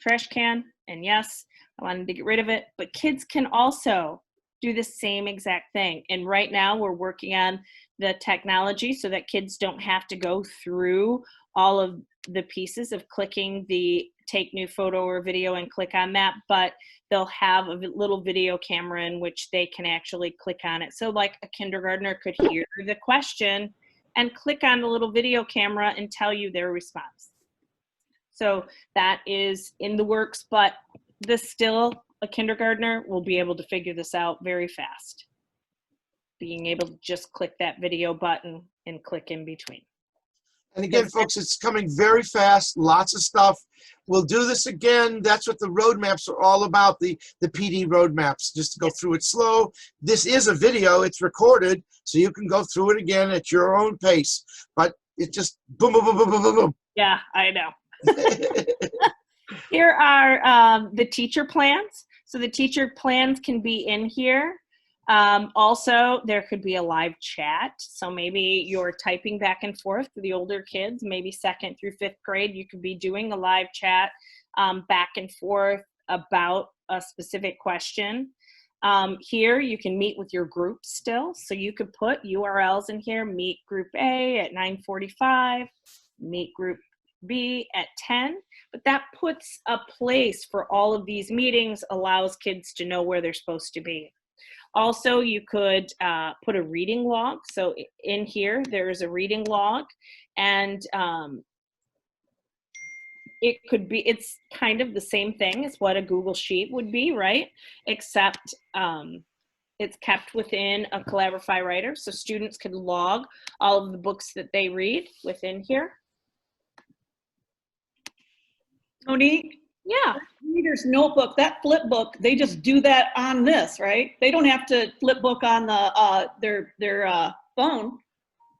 trash can, and yes, I wanted to get rid of it, but kids can also do the same exact thing. And right now we're working on the technology so that kids don't have to go through all of the pieces of clicking the take new photo or video and click on that, but they'll have a little video camera in which they can actually click on it. So like a kindergartner could hear the question and click on the little video camera and tell you their response. So that is in the works, but a kindergartner will be able to figure this out very fast. Being able to just click that video button and click in between. And again, folks, it's coming very fast, lots of stuff. We'll do this again. That's what the roadmaps are all about, the PD roadmaps, just to go through it slow. This is a video, it's recorded, so you can go through it again at your own pace. But it just boom, boom, boom, boom, boom, boom, boom. Yeah, I know. Here are the teacher plans. So the teacher plans can be in here. Also, there could be a live chat. So maybe you're typing back and forth for the older kids, maybe 2nd through 5th grade. You could be doing a live chat back and forth about a specific question. Here, you can meet with your group still. So you could put URLs in here, meet group A at 9:45, meet group B at 10. But that puts a place for all of these meetings, allows kids to know where they're supposed to be. Also, you could put a reading log. So in here, there's a reading log, and it's kind of the same thing as what a Google Sheet would be, right? Except it's kept within a Collaborify writer, so students could log all of the books that they read within here. Monique? Yeah. Reader's notebook, that flip book, they just do that on this, right? They don't have to flip book on the their phone.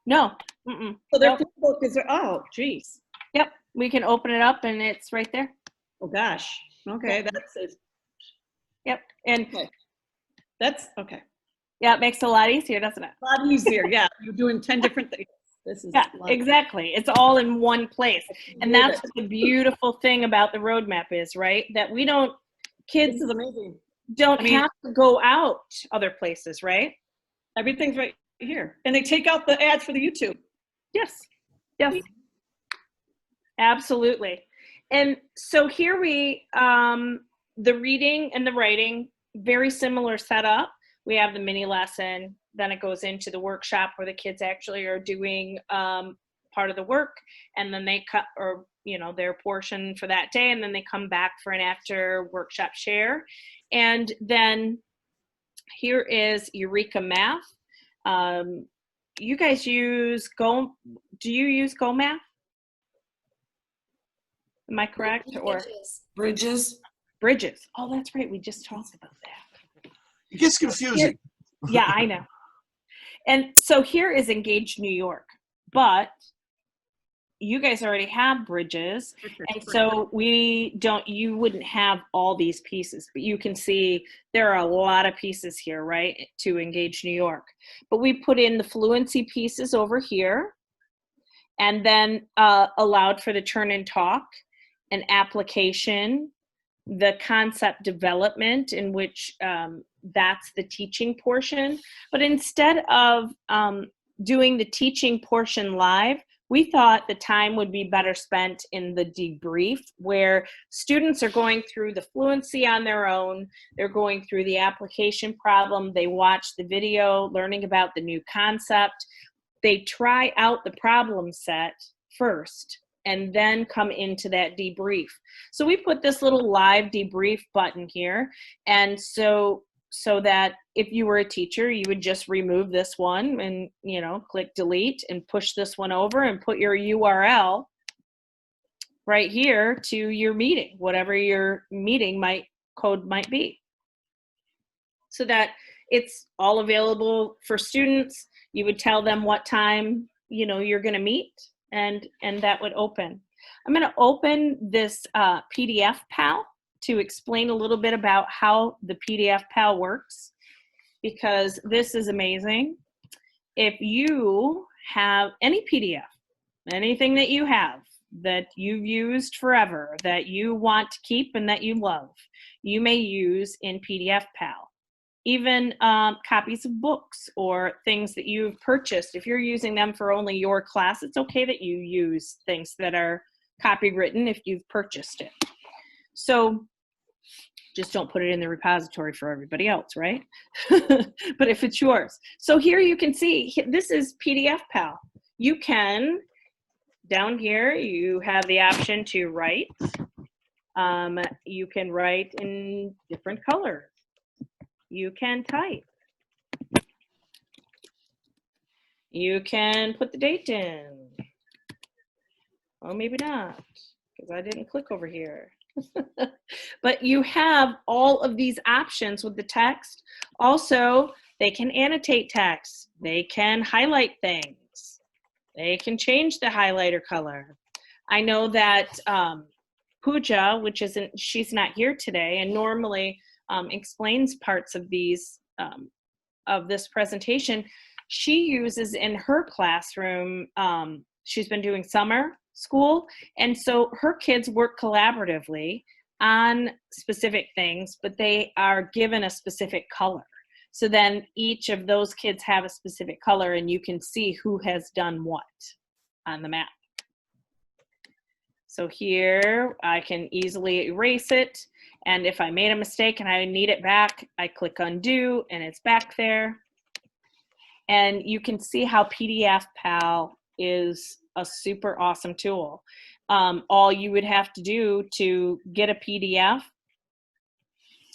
No. Mm-mm. So their flip book is oh, geez. Yep. We can open it up and it's right there. Oh gosh. Okay, that's it. Yep. And okay. That's okay. Yeah, it makes it a lot easier, doesn't it? A lot easier. Yeah, you're doing 10 different things. This is exactly. It's all in one place. And that's what the beautiful thing about the roadmap is, right? That we don't, kids this is amazing. Don't have to go out other places, right? Everything's right here. And they take out the ads for the YouTube. Yes. Yes. Absolutely. And so here the reading and the writing, very similar setup. We have the mini lesson, then it goes into the workshop where the kids actually are doing part of the work, and then they cut their portion for that day, and then they come back for an after workshop share. And then here is Eureka Math. You guys use do you use Go Math? Am I correct? Or Bridges? Bridges. Oh, that's right. We just talked about that. It gets confusing. Yeah, I know. And so here is Engage New York, but you guys already have Bridges, and so you wouldn't have all these pieces, but you can see there are a lot of pieces here, right, to Engage New York. But we put in the fluency pieces over here, and then allowed for the turn and talk, an application, the concept development, in which that's the teaching portion. But instead of doing the teaching portion live, we thought the time would be better spent in the debrief, where students are going through the fluency on their own. They're going through the application problem. They watch the video, learning about the new concept. They try out the problem set first, and then come into that debrief. So we put this little live debrief button here. And so that if you were a teacher, you would just remove this one and, click delete and push this one over and put your URL right here to your meeting, whatever your meeting code might be. So that it's all available for students. You would tell them what time, you're going to meet, and that would open. I'm going to open this PDF Pal to explain a little bit about how the PDF Pal works, because this is amazing. If you have any PDF, anything that you have that you've used forever, that you want to keep and that you love, you may use in PDF Pal. Even copies of books or things that you've purchased. If you're using them for only your class, it's okay that you use things that are copywritten if you've purchased it. So just don't put it in the repository for everybody else, right? But if it's yours. So here you can see, this is PDF Pal. You can, down here, you have the option to write. You can write in different colors. You can type. You can put the date in. Well, maybe not, because I didn't click over here. But you have all of these options with the text. Also, they can annotate text. They can highlight things. They can change the highlighter color. I know that Pooja, she's not here today, and normally explains parts of these of this presentation. She uses in her classroom, she's been doing summer school, and so her kids work collaboratively on specific things, but they are given a specific color. So then each of those kids have a specific color, and you can see who has done what on the map. So here I can easily erase it. And if I made a mistake and I need it back, I click undo and it's back there. And you can see how PDF Pal is a super awesome tool. All you would have to do to get a PDF,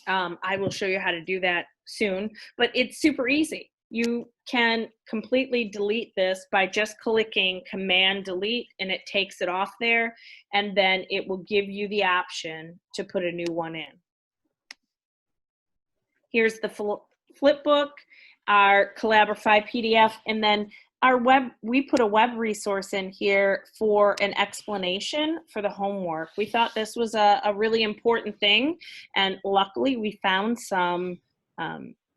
I will show you how to do that soon, but it's super easy. You can completely delete this by just clicking Command Delete, and it takes it off there, and then it will give you the option to put a new one in. Here's the flip book, our Collaborify PDF, and then our we put a web resource in here for an explanation for the homework. We thought this was a really important thing, and luckily we found some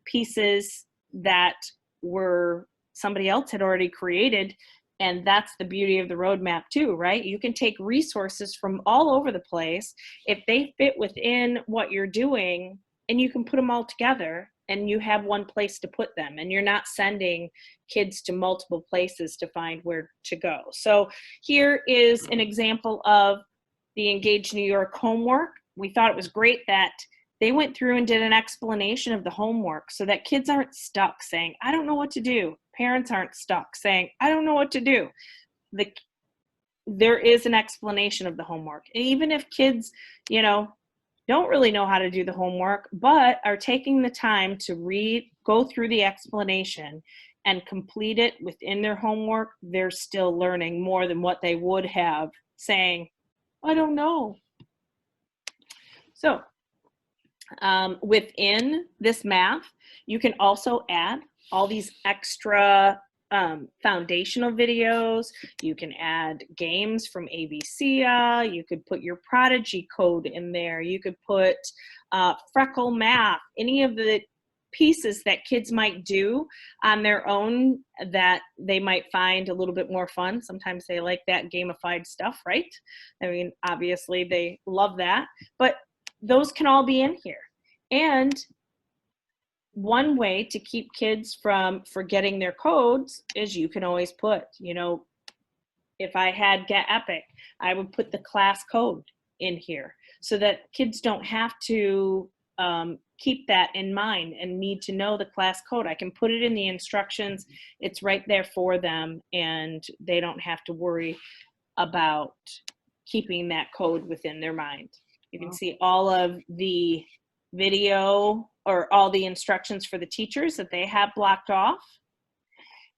pieces that were somebody else had already created, and that's the beauty of the roadmap too, right? You can take resources from all over the place if they fit within what you're doing, and you can put them all together and you have one place to put them, and you're not sending kids to multiple places to find where to go. So here is an example of the Engage New York homework. We thought it was great that they went through and did an explanation of the homework so that kids aren't stuck saying, I don't know what to do. Parents aren't stuck saying, I don't know what to do. There is an explanation of the homework. And even if kids, don't really know how to do the homework, but are taking the time to go through the explanation and complete it within their homework, they're still learning more than what they would have saying, I don't know. So within this math, you can also add all these extra foundational videos. You can add games from ABC. You could put your Prodigy code in there. You could put Freckle Math, any of the pieces that kids might do on their own that they might find a little bit more fun. Sometimes they like that gamified stuff, right? I mean, obviously they love that, but those can all be in here. And one way to keep kids from forgetting their codes is you can always put, if I had Get Epic, I would put the class code in here so that kids don't have to keep that in mind and need to know the class code. I can put it in the instructions. It's right there for them, and they don't have to worry about keeping that code within their mind. You can see all of the video or all the instructions for the teachers that they have blocked off.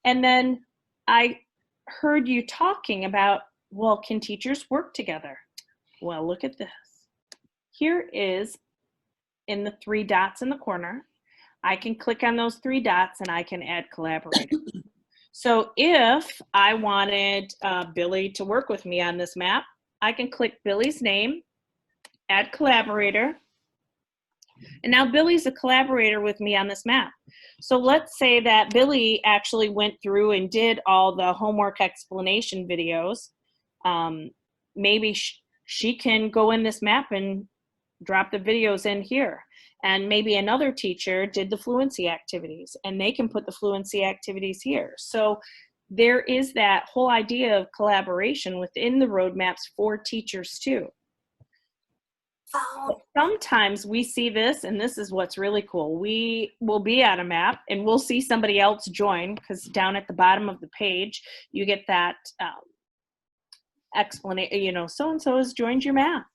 And then I heard you talking about, well, can teachers work together? Well, look at this. Here is in the 3 dots in the corner. I can click on those 3 dots and I can add collaborators. So if I wanted Billy to work with me on this map, I can click Billy's name, add collaborator, and now Billy's a collaborator with me on this map. So let's say that Billy actually went through and did all the homework explanation videos. Maybe she can go in this map and drop the videos in here. And maybe another teacher did the fluency activities and they can put the fluency activities here. So there is that whole idea of collaboration within the roadmaps for teachers too. But sometimes we see this, and this is what's really cool. We will be at a map and we'll see somebody else join, because down at the bottom of the page, you get that explanation, you know, so-and-so has joined your map.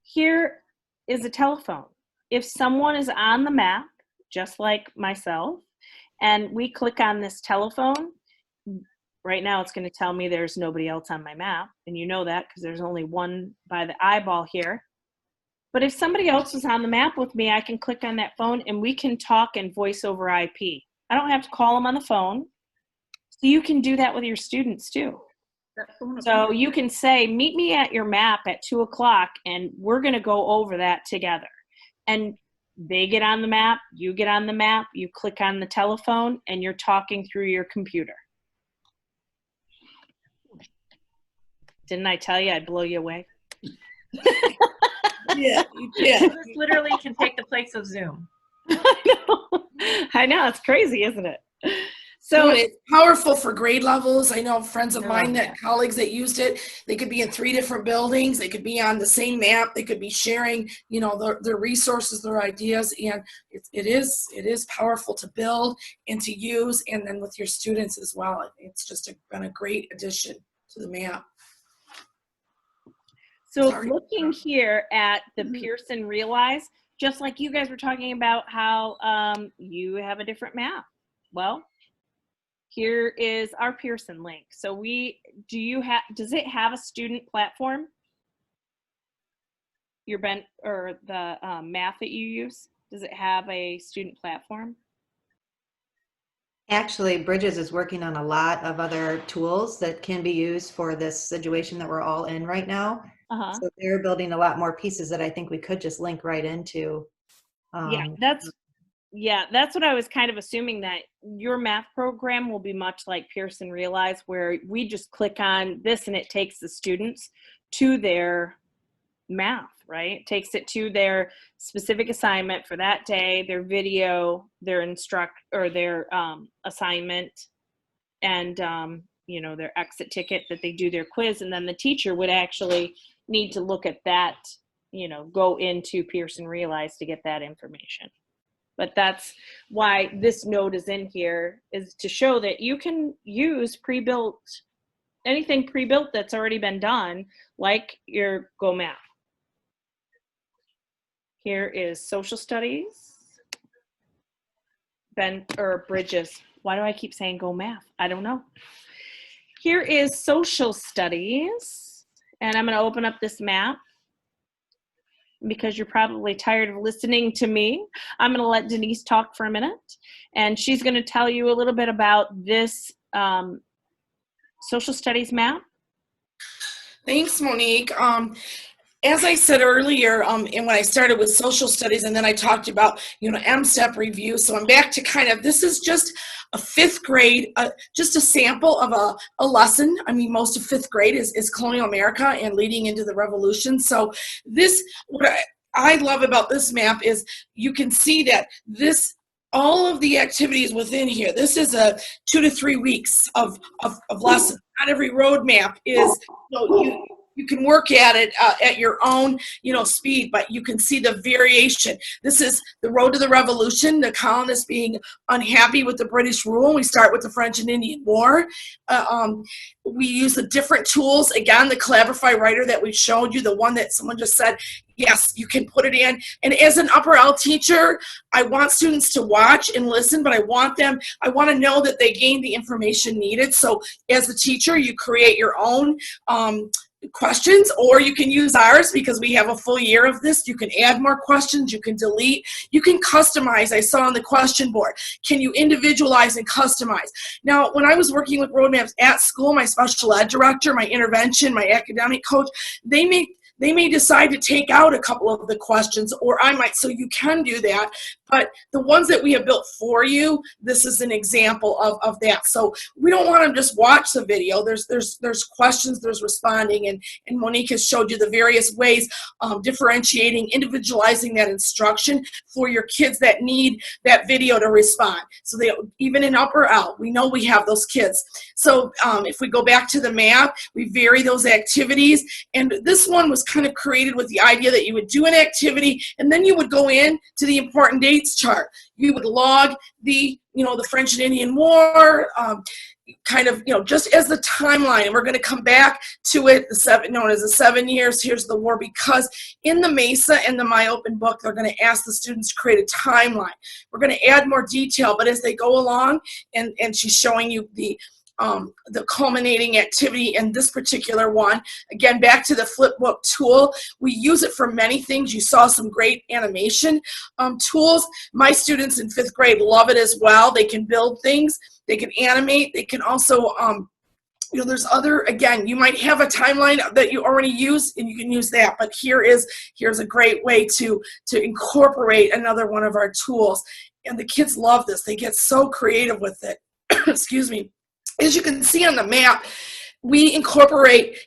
Here is a telephone. If someone is on the map, just like myself, and we click on this telephone, right now it's going to tell me there's nobody else on my map, and you know that because there's only one by the eyeball here. But if somebody else is on the map with me, I can click on that phone and we can talk in voice over IP. I don't have to call them on the phone. So you can do that with your students too. So you can say, meet me at your map at 2 o'clock and we're going to go over that together. And they get on the map, you get on the map, you click on the telephone, and you're talking through your computer. Didn't I tell you I'd blow you away? Yeah, you did. This literally can take the place of Zoom. I know, it's crazy, isn't it? So it's powerful for grade levels. I know friends of mine colleagues that used it. They could be in 3 different buildings. They could be on the same map. They could be sharing, you know, their resources, their ideas, and it is powerful to build and to use, and then with your students as well. It's just been a great addition to the map. So looking here at the Pearson Realize, just like you guys were talking about how you have a different map. Well, here is our Pearson link. So does it have a student platform? The math that you use, does it have a student platform? Actually, Bridges is working on a lot of other tools that can be used for this situation that we're all in right now. So they're building a lot more pieces that I think we could just link right into. That's what I was kind of assuming, that your math program will be much like Pearson Realize, where we just click on this and it takes the students to their math, right? It takes it to their specific assignment for that day, their video, their their assignment, and you know, their exit ticket that they do their quiz, and then the teacher would actually need to look at that, you know, go into Pearson Realize to get that information. But that's why this note is in here, is to show that you can use anything pre-built that's already been done, like your Go Math. Here is social studies, Bridges. Why do I keep saying Go Math? I don't know. Here is social studies, and I'm going to open up this map. Because you're probably tired of listening to me, I'm going to let Denise talk for a minute, and she's going to tell you a little bit about this social studies map. Thanks, Monique. As I said earlier, and when I started with social studies, and then I talked about, you know, MSTEP review. So I'm back to this is just a 5th grade, just a sample of a lesson. I mean, most of 5th grade is colonial America and leading into the revolution. So what I love about this map is you can see that all of the activities within here, this is a 2 to 3 weeks of lessons. Not every roadmap is, you can work at it at your own, you know, speed, but you can see the variation. This is the road to the revolution, the colonists being unhappy with the British rule. We start with the French and Indian War. We use the different tools. Again, the Collaborify writer that we showed you, the one that someone just said, yes, you can put it in. And as an upper L teacher, I want students to watch and listen, but I want to know that they gain the information needed. So as a teacher, you create your own questions, or you can use ours because we have a full year of this. You can add more questions, you can delete, you can customize. I saw on the question board, can you individualize and customize? Now, when I was working with roadmaps at school, my special ed director, my intervention, my academic coach, they may decide to take out a couple of the questions, or I might, so you can do that. But the ones that we have built for you, this is an example of that. So we don't want them to just watch the video. There's questions, there's responding, and Monique has showed you the various ways differentiating, individualizing that instruction for your kids that need that video to respond. So they, even in upper L, we know we have those kids. So if we go back to the map, we vary those activities. And this one was kind of created with the idea that you would do an activity and then you would go in to the important dates chart. You would log the, the French and Indian War, kind of, just as the timeline. And we're going to come back to it, known as the 7 years, here's the war, because in the MESA and the My Open Book, they're going to ask the students to create a timeline. We're going to add more detail, but as they go along, and she's showing you the culminating activity in this particular one. Again, back to the flipbook tool. We use it for many things. You saw some great animation tools. My students in 5th grade love it as well. They can build things. They can animate. They can also, there's other, again, you might have a timeline that you already use and you can use that, but here's a great way to incorporate another one of our tools. And the kids love this. They get so creative with it. Excuse me. As you can see on the map, we incorporate,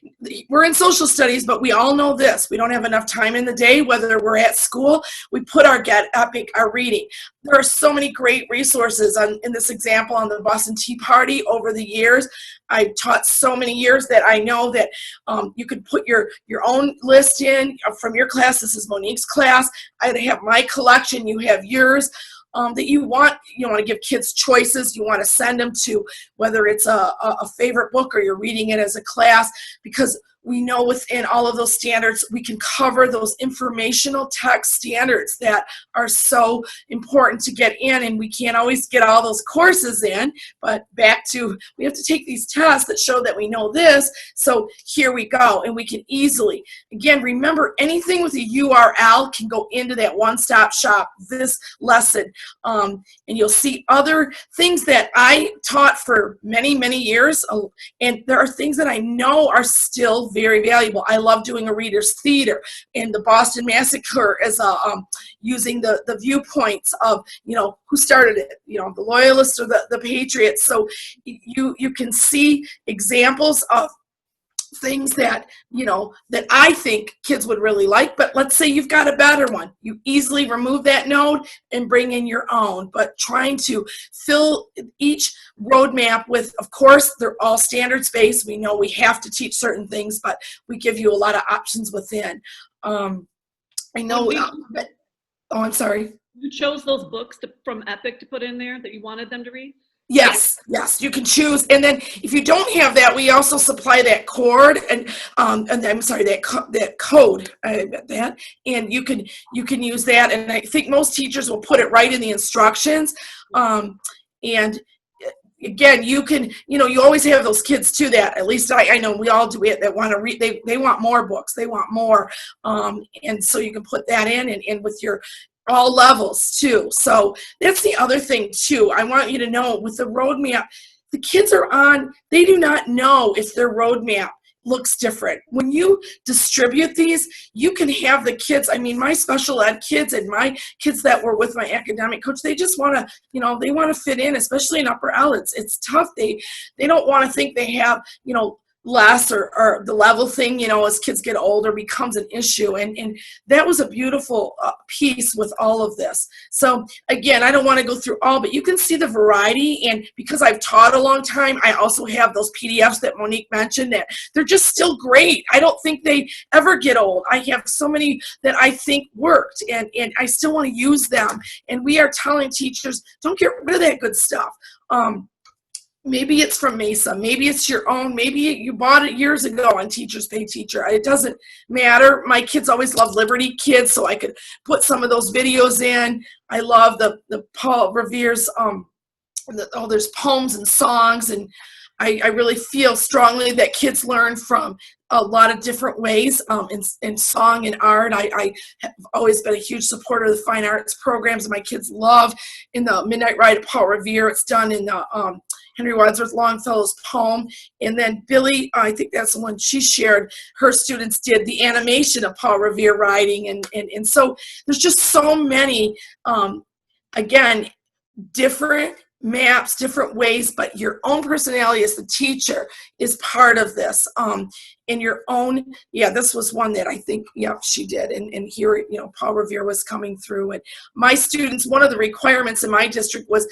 we're in social studies, but we all know this. We don't have enough time in the day, whether we're at school, we put our Get Epic, our reading. There are so many great resources in this example on the Boston Tea Party over the years. I taught so many years that I know that you could put your own list in from your class. This is Monique's class. I have my collection, you have yours. That you want to give kids choices. You want to send them to whether it's a favorite book or you're reading it as a class, because we know within all of those standards, we can cover those informational text standards that are so important to get in, and we can't always get all those courses in, but back to, we have to take these tests that show that we know this, so here we go, and we can easily, again, remember anything with a URL can go into that one-stop shop, this lesson, and you'll see other things that I taught for many, many years, and there are things that I know are still very valuable. I love doing a reader's theater, and the Boston Massacre as using the viewpoints of who started it, the loyalists or the patriots. So you can see examples of things that that I think kids would really like. But let's say you've got a better one, you easily remove that node and bring in your own, but trying to fill each roadmap with, of course, they're all standards based. We know we have to teach certain things, but we give you a lot of options within. I know I'm sorry, you chose those books from Epic to put in there that you wanted them to read. Yes, you can choose, and then if you don't have that, we also supply that cord and I'm sorry, that code, and you can use that, and I think most teachers will put it right in the instructions, and again, you can, you always have those kids too that, at least I know we all do it, that want to read, they want more books, they want more, and so you can put that in and with your all levels too. So that's the other thing too. I want you to know with the roadmap, the kids are on, they do not know if their roadmap looks different. When you distribute these, you can have the kids, I mean, my special ed kids and my kids that were with my academic coach, they just want to, they want to fit in, especially in upper L. It's tough. They don't want to think they have, less or the level thing, as kids get older becomes an issue. And that was a beautiful piece with all of this. So again, I don't want to go through all, but you can see the variety. And because I've taught a long time, I also have those PDFs that Monique mentioned that they're just still great. I don't think they ever get old. I have so many that I think worked and I still want to use them. And we are telling teachers, don't get rid of that good stuff. Maybe it's from MESA, maybe it's your own, maybe you bought it years ago on Teachers Pay Teacher. It doesn't matter. My kids always love Liberty Kids, so I could put some of those videos in. I love the Paul Revere's, there's poems and songs, and I really feel strongly that kids learn from a lot of different ways in song and art. I have always been a huge supporter of the fine arts programs. My kids love in the Midnight Ride of Paul Revere. It's done in the Henry Wadsworth Longfellow's poem. And then Billy, I think that's the one she shared, her students did the animation of Paul Revere riding. And so there's just so many, again, different maps, different ways, but your own personality as the teacher is part of this. And your own, yeah, this was one that I think, yeah, she did. And here, you know, Paul Revere was coming through. And my students, one of the requirements in my district was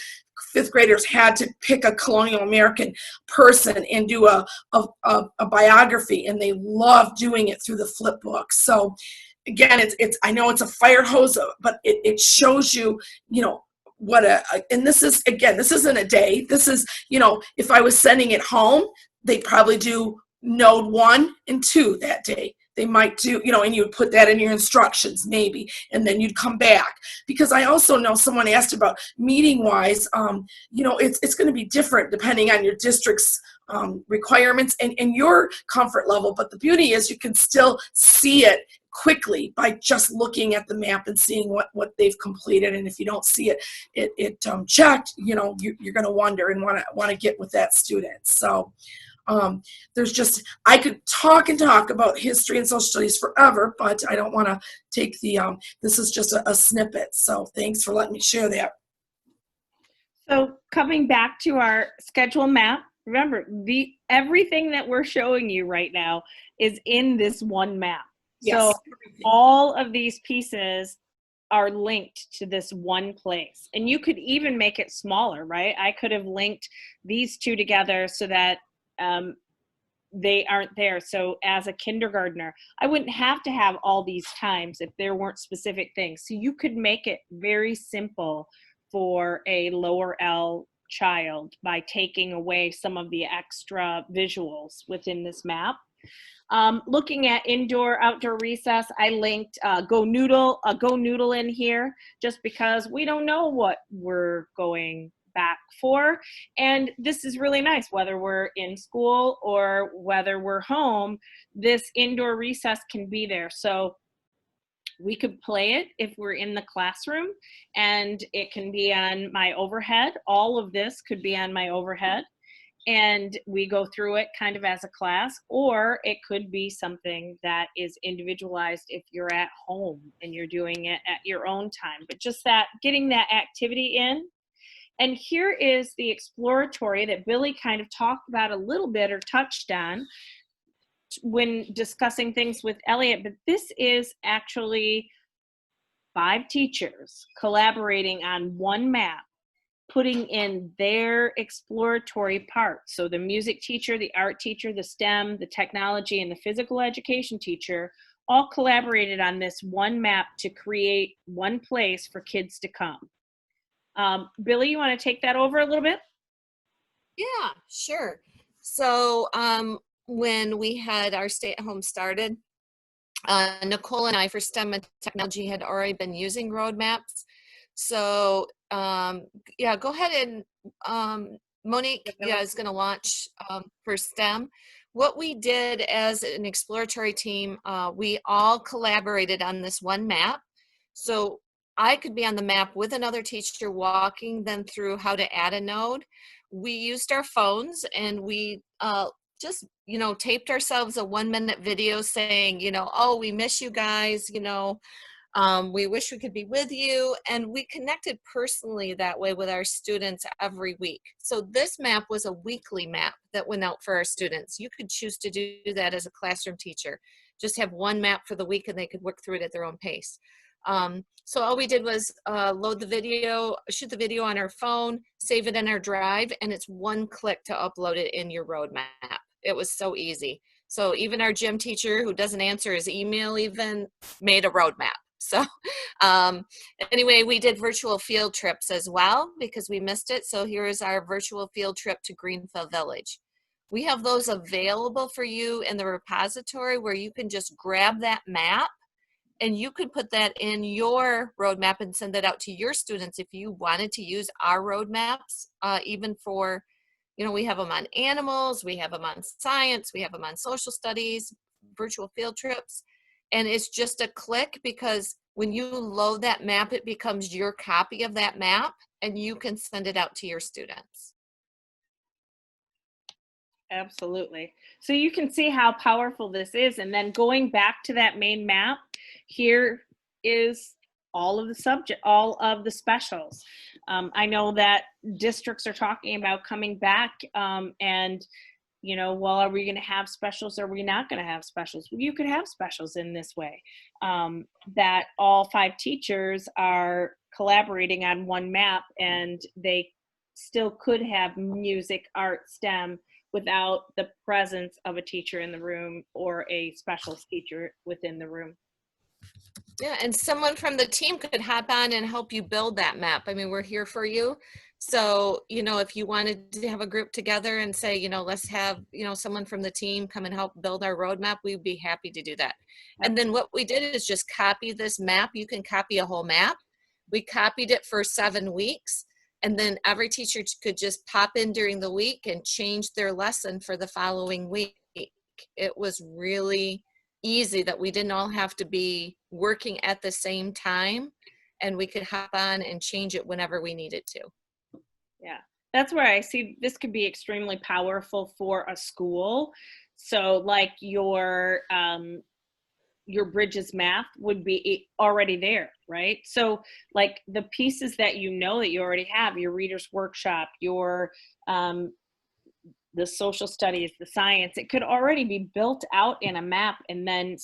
fifth graders had to pick a colonial American person and do a biography, and they loved doing it through the flip book. So again, it's I know it's a fire hose, but it shows you, you know, what and this is, again, this isn't a day. This is, you know, if I was sending it home, they probably do node 1 and 2 that day. They might do, you know, and you would put that in your instructions maybe, and then you'd come back. Because I also know someone asked about meeting wise, you know, it's going to be different depending on your district's requirements and your comfort level. But the beauty is you can still see it quickly by just looking at the map and seeing what they've completed. And if you don't see it checked, you know, you're going to wonder and want to get with that student. So there's just, I could talk and talk about history and social studies forever, but I don't want to take the, this is just a snippet. So thanks for letting me share that. So coming back to our schedule map, remember, everything that we're showing you right now is in this one map. Yes. So all of these pieces are linked to this one place. And you could even make it smaller, right? I could have linked these two together so that they aren't there. So as a kindergartner, I wouldn't have to have all these times if there weren't specific things. So you could make it very simple for a lower L child by taking away some of the extra visuals within this map. Looking at indoor, outdoor recess, I linked Go Noodle in here just because we don't know what we're going back for. And this is really nice, whether we're in school or whether we're home, this indoor recess can be there. So we could play it if we're in the classroom, and it can be on my overhead. All of this could be on my overhead. And we go through it kind of as a class, or it could be something that is individualized if you're at home and you're doing it at your own time. But just that, getting that activity in. And here is the exploratory that Billy kind of talked about a little bit or touched on when discussing things with Elliot. But this is actually 5 teachers collaborating on one map, putting in their exploratory parts. So the music teacher, the art teacher, the STEM, the technology, and the physical education teacher all collaborated on this one map to create one place for kids to come. Billy, you want to take that over a little bit? Yeah, sure. So when we had our stay-at-home started, Nicole and I for STEM and technology had already been using road maps. So yeah, go ahead and Monique is going to launch for STEM. What we did as an exploratory team, we all collaborated on this one map. So I could be on the map with another teacher walking them through how to add a node. We used our phones and we just, you know, taped ourselves a 1-minute video saying, you know, oh, we miss you guys, you know, we wish we could be with you. And we connected personally that way with our students every week. So this map was a weekly map that went out for our students. You could choose to do that as a classroom teacher. Just have one map for the week and they could work through it at their own pace. So all we did was load the video, shoot the video on our phone, save it in our drive, and it's one click to upload it in your roadmap. It was so easy. So even our gym teacher who doesn't answer his email even made a roadmap. So anyway, we did virtual field trips as well because we missed it. So here is our virtual field trip to Greenfield Village. We have those available for you in the repository where you can just grab that map and you could put that in your roadmap and send that out to your students if you wanted to use our roadmaps, even for You know, we have them on animals, we have them on science, we have them on social studies, virtual field trips. And it's just a click, because when you load that map, it becomes your copy of that map and you can send it out to your students. Absolutely. So you can see how powerful this is. And then going back to that main map, here is all of the specials. I know that districts are talking about coming back and, you know, well, are we going to have specials? Or are we not going to have specials? You could have specials in this way, that all 5 teachers are collaborating on one map, and they still could have music, art, STEM, without the presence of a teacher in the room or a specialist teacher within the room. Yeah, and someone from the team could hop on and help you build that map. I mean, we're here for you. So, you know, if you wanted to have a group together and say, you know, let's have, you know, someone from the team come and help build our roadmap, we'd be happy to do that. And then what we did is just copy this map. You can copy a whole map. We copied it for 7 weeks. And then every teacher could just pop in during the week and change their lesson for the following week. It was really easy that we didn't all have to be working at the same time, and we could hop on and change it whenever we needed to. Yeah, that's where I see this could be extremely powerful for a school. So like your Bridges math would be already there, right? So like the pieces that you know that you already have, your reader's workshop, your the social studies, the science, it could already be built out in a map and then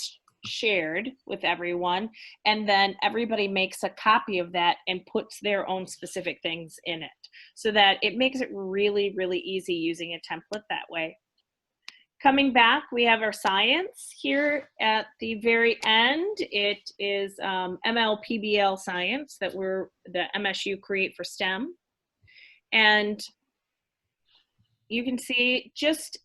shared with everyone. And then everybody makes a copy of that and puts their own specific things in it, so that it makes it really, really easy using a template that way. Coming back, we have our science here at the very end. It is MLPBL science that the MSU create for STEM. And you can see just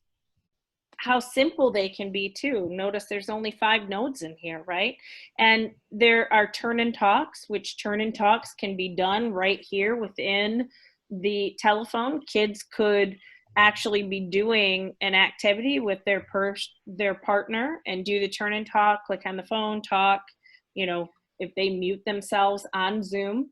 how simple they can be too. Notice there's only 5 nodes in here, right? And there are turn-in talks, which turn-in talks can be done right here within the telephone. Kids could actually be doing an activity with their partner and do the turn-in talk, click on the phone, talk. You know, if they mute themselves on Zoom,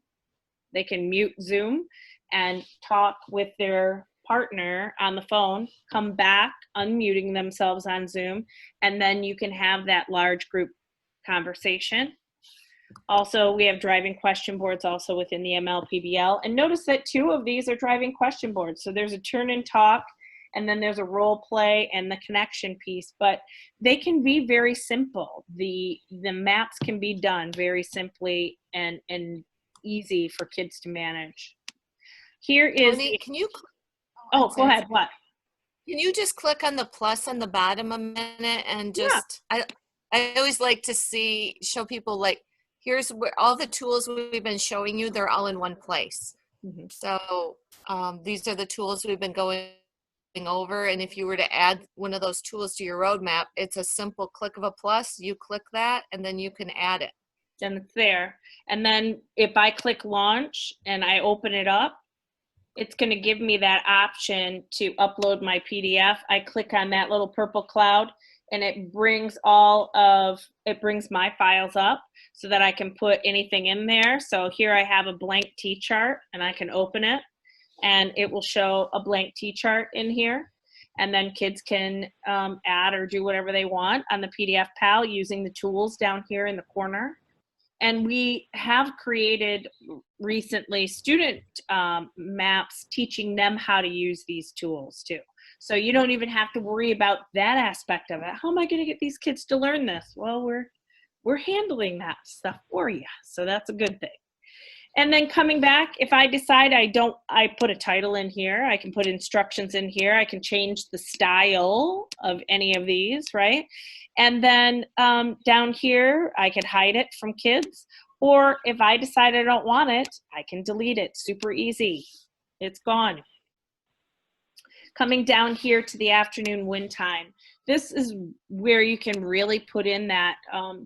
they can mute Zoom and talk with their partner on the phone, come back, unmuting themselves on Zoom, and then you can have that large group conversation. Also, we have driving question boards also within the MLPBL. And notice that 2 of these are driving question boards. So there's a turn and talk, and then there's a role play and the connection piece, but they can be very simple. The maps can be done very simply and easy for kids to manage. Here is, Monique, can you, oh, go ahead, what? Can you just click on the plus on the bottom a minute and just, I always like to show people, like, here's where all the tools we've been showing you, they're all in one place. Mm-hmm. So these are the tools we've been going over. And if you were to add one of those tools to your roadmap, it's a simple click of a plus. You click that and then you can add it. And it's there. And then if I click launch and I open it up, it's going to give me that option to upload my PDF. I click on that little purple cloud and it brings my files up so that I can put anything in there. So here I have a blank T-chart and I can open it and it will show a blank T-chart in here. And then kids can add or do whatever they want on the PDF pal using the tools down here in the corner. And we have created recently student maps teaching them how to use these tools too. So you don't even have to worry about that aspect of it. How am I going to get these kids to learn this? Well, we're handling that stuff for you. So that's a good thing. And then coming back, if I decide I put a title in here, I can put instructions in here. I can change the style of any of these, right? And then down here, I could hide it from kids. Or if I decide I don't want it, I can delete it. Super easy. It's gone. Coming down here to the afternoon win time. This is where you can really put in that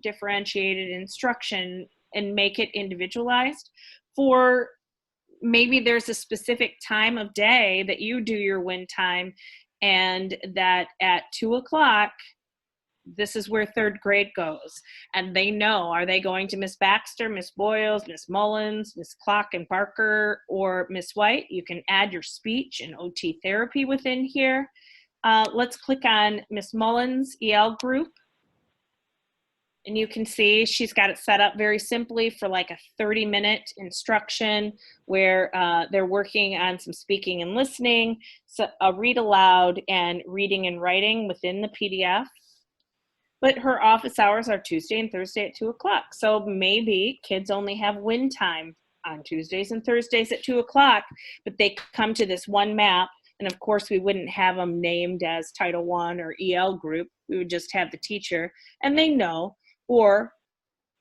differentiated instruction and make it individualized for maybe there's a specific time of day that you do your win time, and that at 2 o'clock, this is where third grade goes. And they know, are they going to Miss Baxter, Miss Boyles, Miss Mullins, Miss Clock and Barker, or Miss White? You can add your speech and OT therapy within here. Let's click on Miss Mullins' EL group. And you can see she's got it set up very simply for like a 30-minute instruction where they're working on some speaking and listening, so a read aloud and reading and writing within the PDF. But her office hours are Tuesday and Thursday at 2 o'clock. So maybe kids only have win time on Tuesdays and Thursdays at 2 o'clock, but they come to this one map. And of course, we wouldn't have them named as Title I or EL group. We would just have the teacher, and they know. Or,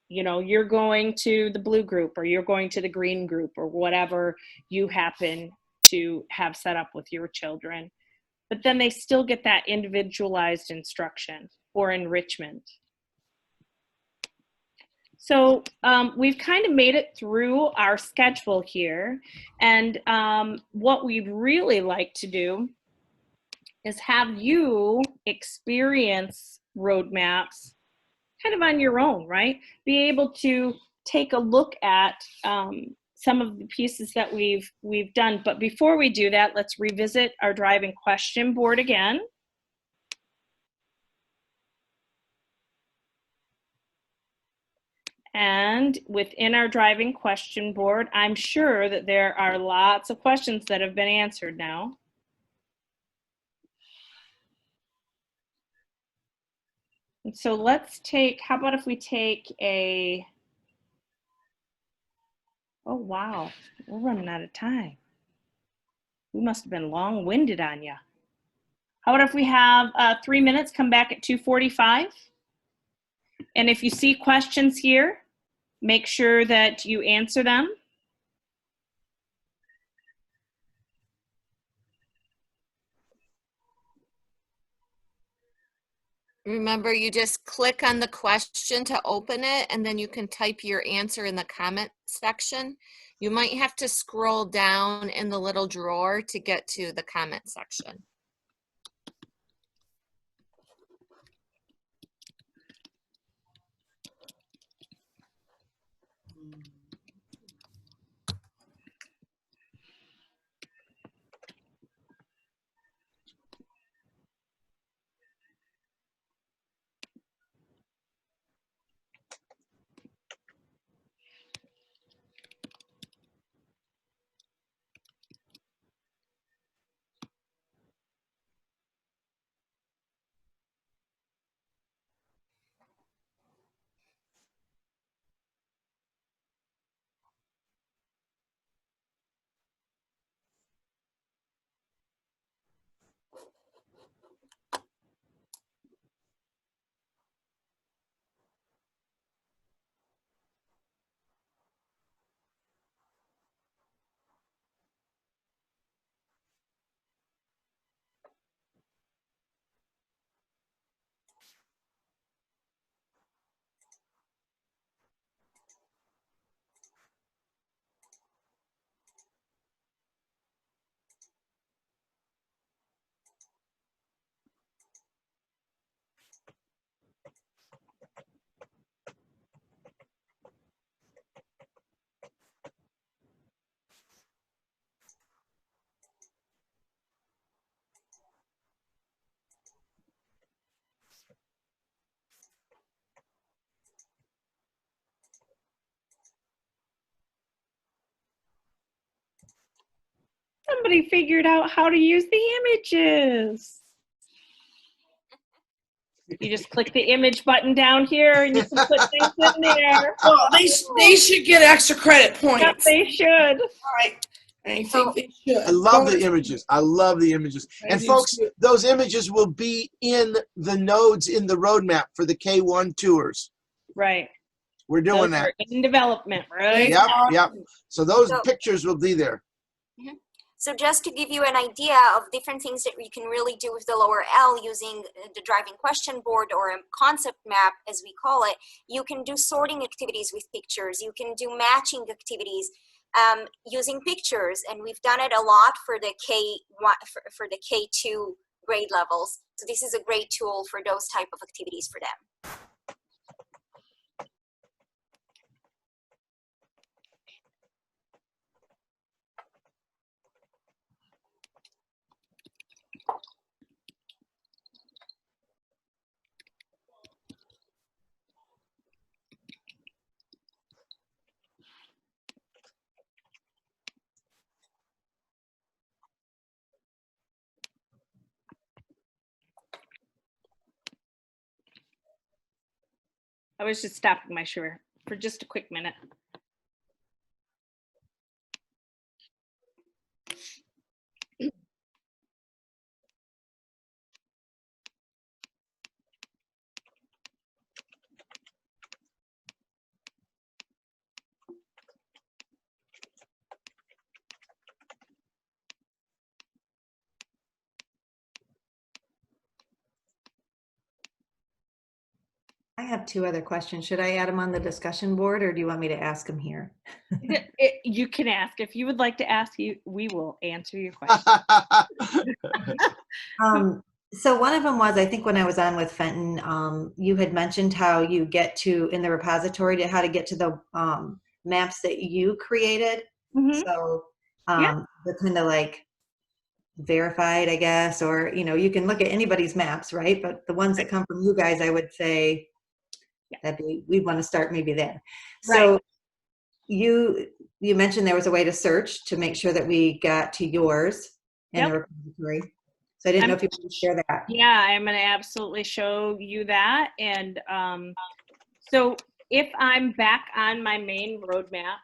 you know, you're going to the blue group, or you're going to the green group, or whatever you happen to have set up with your children. But then they still get that individualized instruction or enrichment. So we've kind of made it through our schedule here. And what we'd really like to do is have you experience roadmaps kind of on your own, right? Be able to take a look at some of the pieces that we've done. But before we do that, let's revisit our driving question board again. And within our driving question board, I'm sure that there are lots of questions that have been answered now. And so let's take, how about if we take a, oh wow, we're running out of time. We must have been long-winded on you. How about if we have 3 minutes, come back at 2:45? And if you see questions here, make sure that you answer them. Remember, you just click on the question to open it, and then you can type your answer in the comment section. You might have to scroll down in the little drawer to get to the comment section. Somebody figured out how to use the images. You just click the image button down here and you can put things in there. Oh, they should get extra credit points. Yep, they should. All right. I think they should. I love the images. I love the images. And do folks, too. those images will be in the nodes in the roadmap for the K1 tours. Right. We're doing Those that. are in development, right? Yep, yep. So those So- pictures will be there. So just to give you an idea of different things that you can really do with the lower L using the driving question board or a concept map, as we call it, you can do sorting activities with pictures. You can do matching activities. using pictures, and we've done it a lot for the for the K2 grade levels. So this is a great tool for those type of activities for them. I was just stopping my share for just a quick minute. I have two other questions. Should I add them on the discussion board, or do you want me to ask them here? You can ask. If you would like to ask, we will answer your question. So one of them was, I think when I was on with Fenton, you had mentioned how you get to, in the repository, how to get to the maps that you created. So the kind of like verified, I guess, or, you know, you can look at anybody's maps, right? But the ones that come from you guys, I would say we'd want to start maybe there. So you mentioned there was a way to search to make sure that we got to yours in the repository. So I didn't know if you could share that. Yeah, I'm going to absolutely show you that. And so if I'm back on my main roadmap,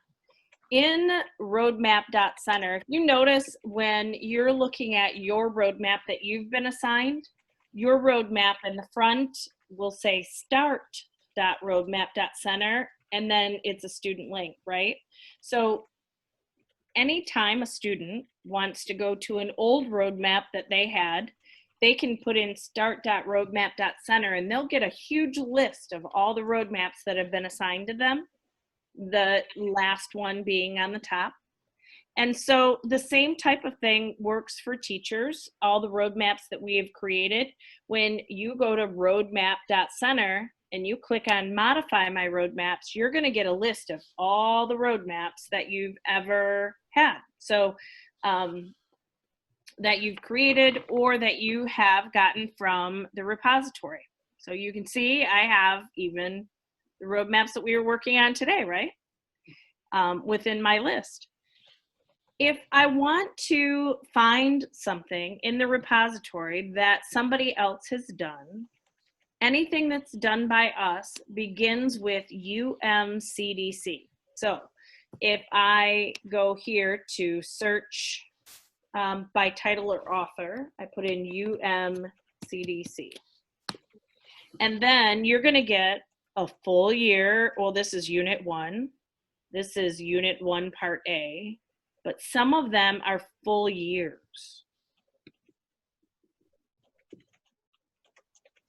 in roadmap.center, if you notice when you're looking at your roadmap that you've been assigned, your roadmap in the front will say start.roadmap.center, and then it's a student link, right? So anytime a student wants to go to an old roadmap that they had, they can put in start.roadmap.center, and they'll get a huge list of all the roadmaps that have been assigned to them, the last one being on the top. And so the same type of thing works for teachers, all the roadmaps that we have created. When you go to roadmap.center and you click on modify my roadmaps, you're going to get a list of all the roadmaps that you've ever had. So that you've created or that you have gotten from the repository. So you can see I have even the roadmaps that we were working on today, right? Within my list. If I want to find something in the repository that somebody else has done, anything that's done by us begins with UMCDC. So if I go here to search by title or author, I put in UMCDC. And then you're going to get a full year. Well, this is Unit 1. This is Unit 1, Part A. But some of them are full years.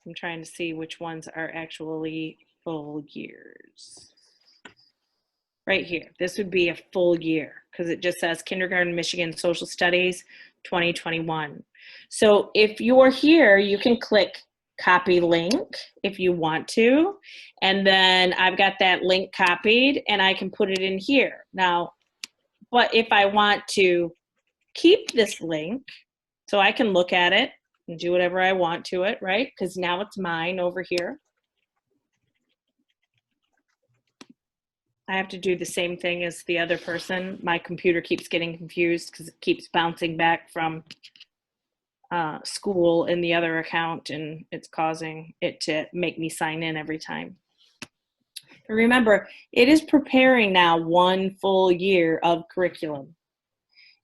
I'm trying to see which ones are actually full years. Right here, this would be a full year because it just says Kindergarten Michigan Social Studies 2021. So if you're here, you can click copy link if you want to. And then I've got that link copied and I can put it in here. Now, but if I want to keep this link, so I can look at it and do whatever I want to it, right? Because now it's mine over here. I have to do the same thing as the other person. My computer keeps getting confused because it keeps bouncing back from school in the other account, and it's causing it to make me sign in every time. Remember, it is preparing now 1 full year of curriculum.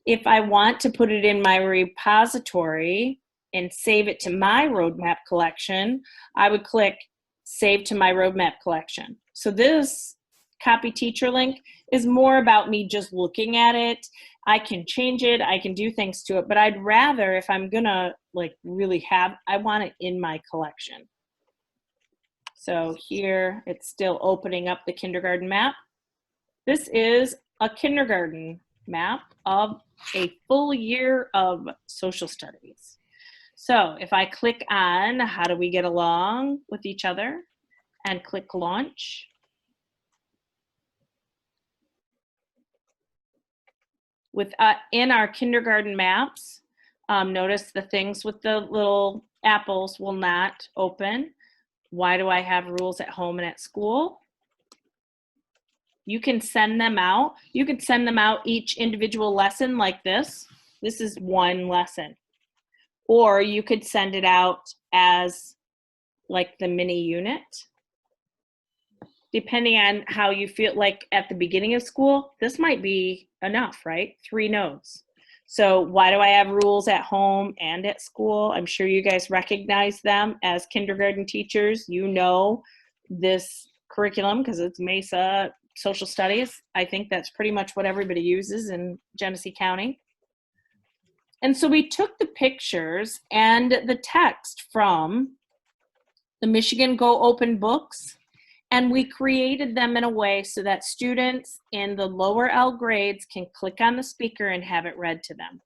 If I want to put it in my repository and save it to my roadmap collection, I would click Save to my roadmap collection. So this copy teacher link is more about me just looking at it. I can change it, I can do things to it, but I'd rather, if I'm gonna like really have, I want it in my collection. So here it's still opening up the kindergarten map. This is a kindergarten map of a full year of social studies. So if I click on how do we get along with each other and click launch, in our kindergarten maps, notice the things with the little apples will not open. Why do I have rules at home and at school? You can send them out. You could send them out each individual lesson like this. This is one lesson. Or you could send it out as like the mini unit. Depending on how you feel, like at the beginning of school, this might be enough, right? 3 nodes. So why do I have rules at home and at school? I'm sure you guys recognize them as kindergarten teachers. You know this curriculum because it's MESA social studies. I think that's pretty much what everybody uses in Genesee County. And so we took the pictures and the text from the Michigan Go Open books, and we created them in a way so that students in the lower L grades can click on the speaker and have it read to them.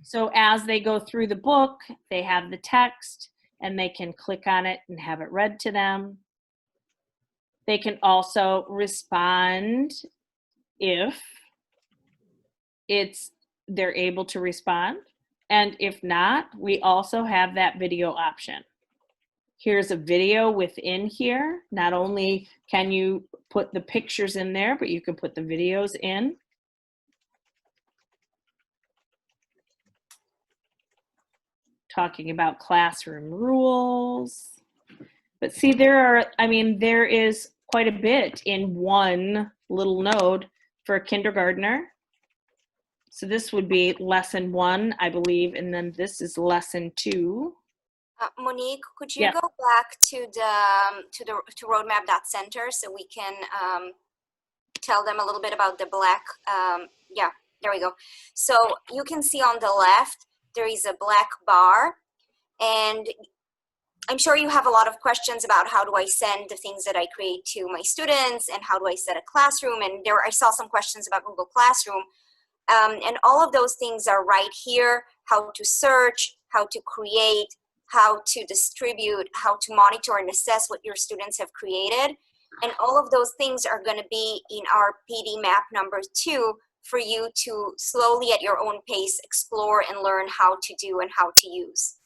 So as they go through the book, they have the text and they can click on it and have it read to them. They can also respond if they're able to respond. And if not, we also have that video option. Here's a video within here. Not only can you put the pictures in there, but you can put the videos in. Talking about classroom rules. But see, there is quite a bit in one little node for a kindergartner. So this would be lesson 1, I believe, and then this is lesson 2. Monique, could you Yeah. go back to the roadmap.center so we can tell them a little bit about the black, yeah, there we go. So you can see on the left, there is a black bar, and I'm sure you have a lot of questions about how do I send the things that I create to my students and how do I set a classroom, and I saw some questions about Google Classroom. And all of those things are right here, how to search, how to create, how to distribute, how to monitor and assess what your students have created. And all of those things are going to be in our PD map number 2 for you to slowly at your own pace explore and learn how to do and how to use.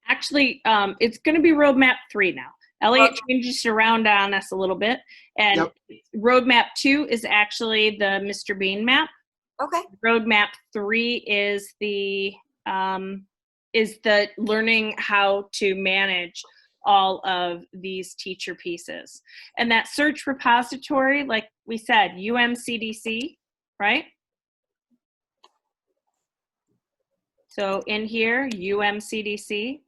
Actually, it's going to be roadmap 3 now. Elliot changes around on us a little bit. And roadmap 2 is actually the Mr. Bean map. Okay. Roadmap 3 is the learning how to manage all of these teacher pieces. And that search repository, like we said, UMCDC, right? So in here, UMCDC.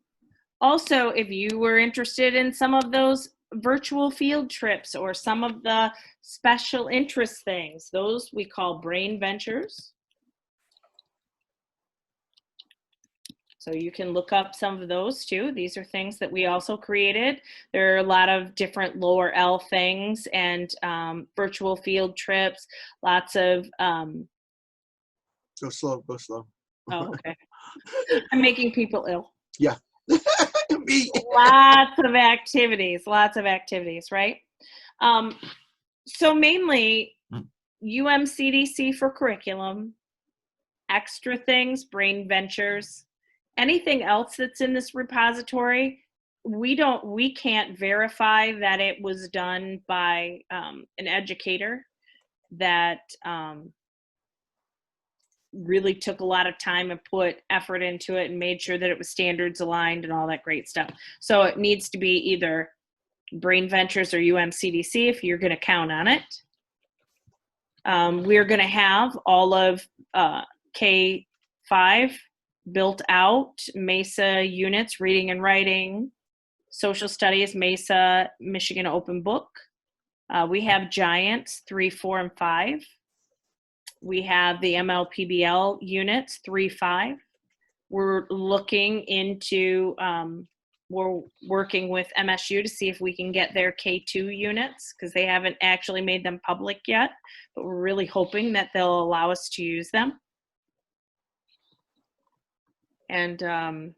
Also, if you were interested in some of those virtual field trips or some of the special interest things, those we call brain ventures. So you can look up some of those too. These are things that we also created. There are a lot of different lower L things and virtual field trips, lots of... Go slow, go slow. Oh, okay. I'm making people ill. Yeah. Lots of activities, right? So mainly UMCDC for curriculum, extra things, brain ventures, anything else that's in this repository, we can't verify that it was done by an educator that really took a lot of time and put effort into it and made sure that it was standards aligned and all that great stuff. So it needs to be either Brain Ventures or UMCDC if you're going to count on it. We're going to have all of K-5 built out, MESA units, reading and writing, social studies, MESA, Michigan Open Book. We have Giants 3, 4, and 5. We have the MLPBL units 3, 5. We're looking into we're working with MSU to see if we can get their K2 units, because they haven't actually made them public yet, but we're really hoping that they'll allow us to use them. And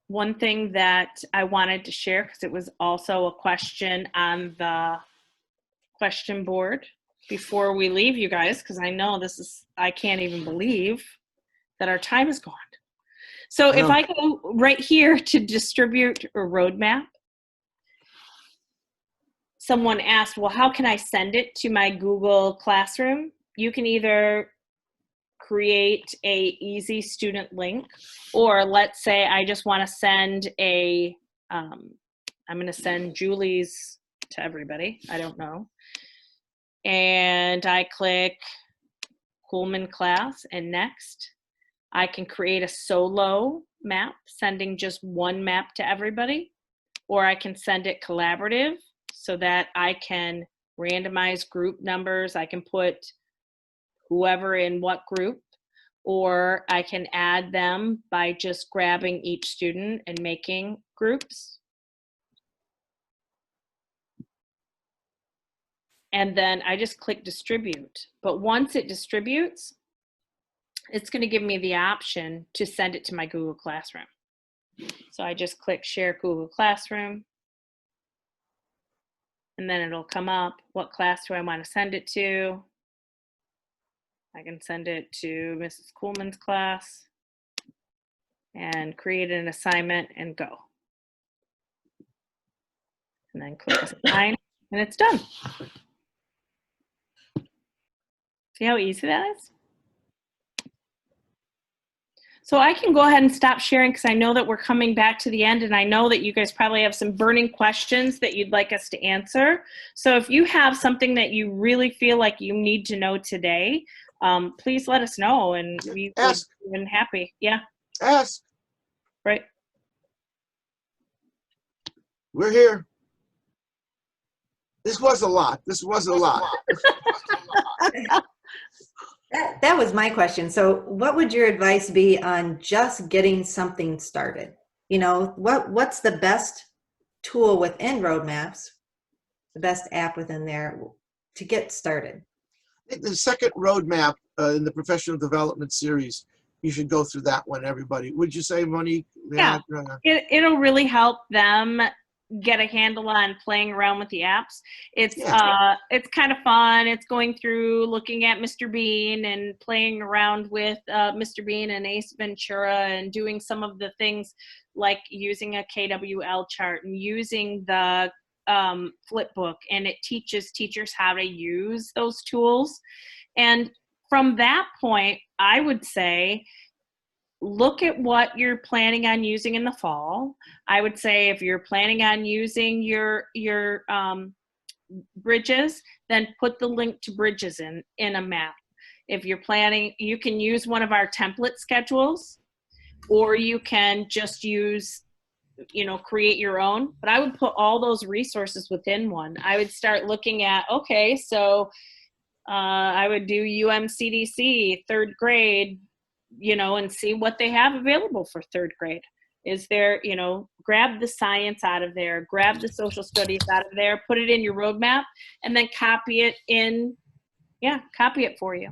one thing that I wanted to share, because it was also a question on the question board before we leave, you guys, because I know I can't even believe that our time is gone. So if I go right here to distribute a roadmap, someone asked, well, how can I send it to my Google Classroom? You can either create a easy student link, or let's say I just want to send I'm going to send Julie's to everybody. I don't know. And I click Kuhlman class and next. I can create a solo map, sending just one map to everybody, or I can send it collaborative so that I can randomize group numbers. I can put whoever in what group, or I can add them by just grabbing each student and making groups. And then I just click distribute. But once it distributes, it's going to give me the option to send it to my Google Classroom. So I just click Share Google Classroom. And then it'll come up, what class do I want to send it to? I can send it to Mrs. Kuhlman's class and create an assignment and go. And then click Assign, and it's done. See how easy that is? So I can go ahead and stop sharing because I know that we're coming back to the end, and I know that you guys probably have some burning questions that you'd like us to answer. So if you have something that you really feel like you need to know today, please let us know, and we would be happy. Yeah. Ask. Right. We're here. This was a lot. This was a lot. That was my question. So what would your advice be on just getting something started? You know, what's the best tool within Roadmaps, the best app within there to get started? I think the second roadmap in the professional development series, you should go through that one, everybody. Would you say, Monique? Yeah, it'll really help them get a handle on playing around with the apps. It's kind of fun. It's going through looking at Mr. Bean and playing around with Mr. Bean and Ace Ventura and doing some of the things like using a KWL chart and using the flipbook, and it teaches teachers how to use those tools. And from that point, I would say, look at what you're planning on using in the fall. I would say if you're planning on using your bridges, then put the link to bridges in a map. If you're planning, you can use one of our template schedules, or you can just use, create your own. But I would put all those resources within one. I would start looking at, okay, so I would do UMCDC, third grade, and see what they have available for third grade. Is there, grab the science out of there, grab the social studies out of there, put it in your roadmap, and then copy it for you.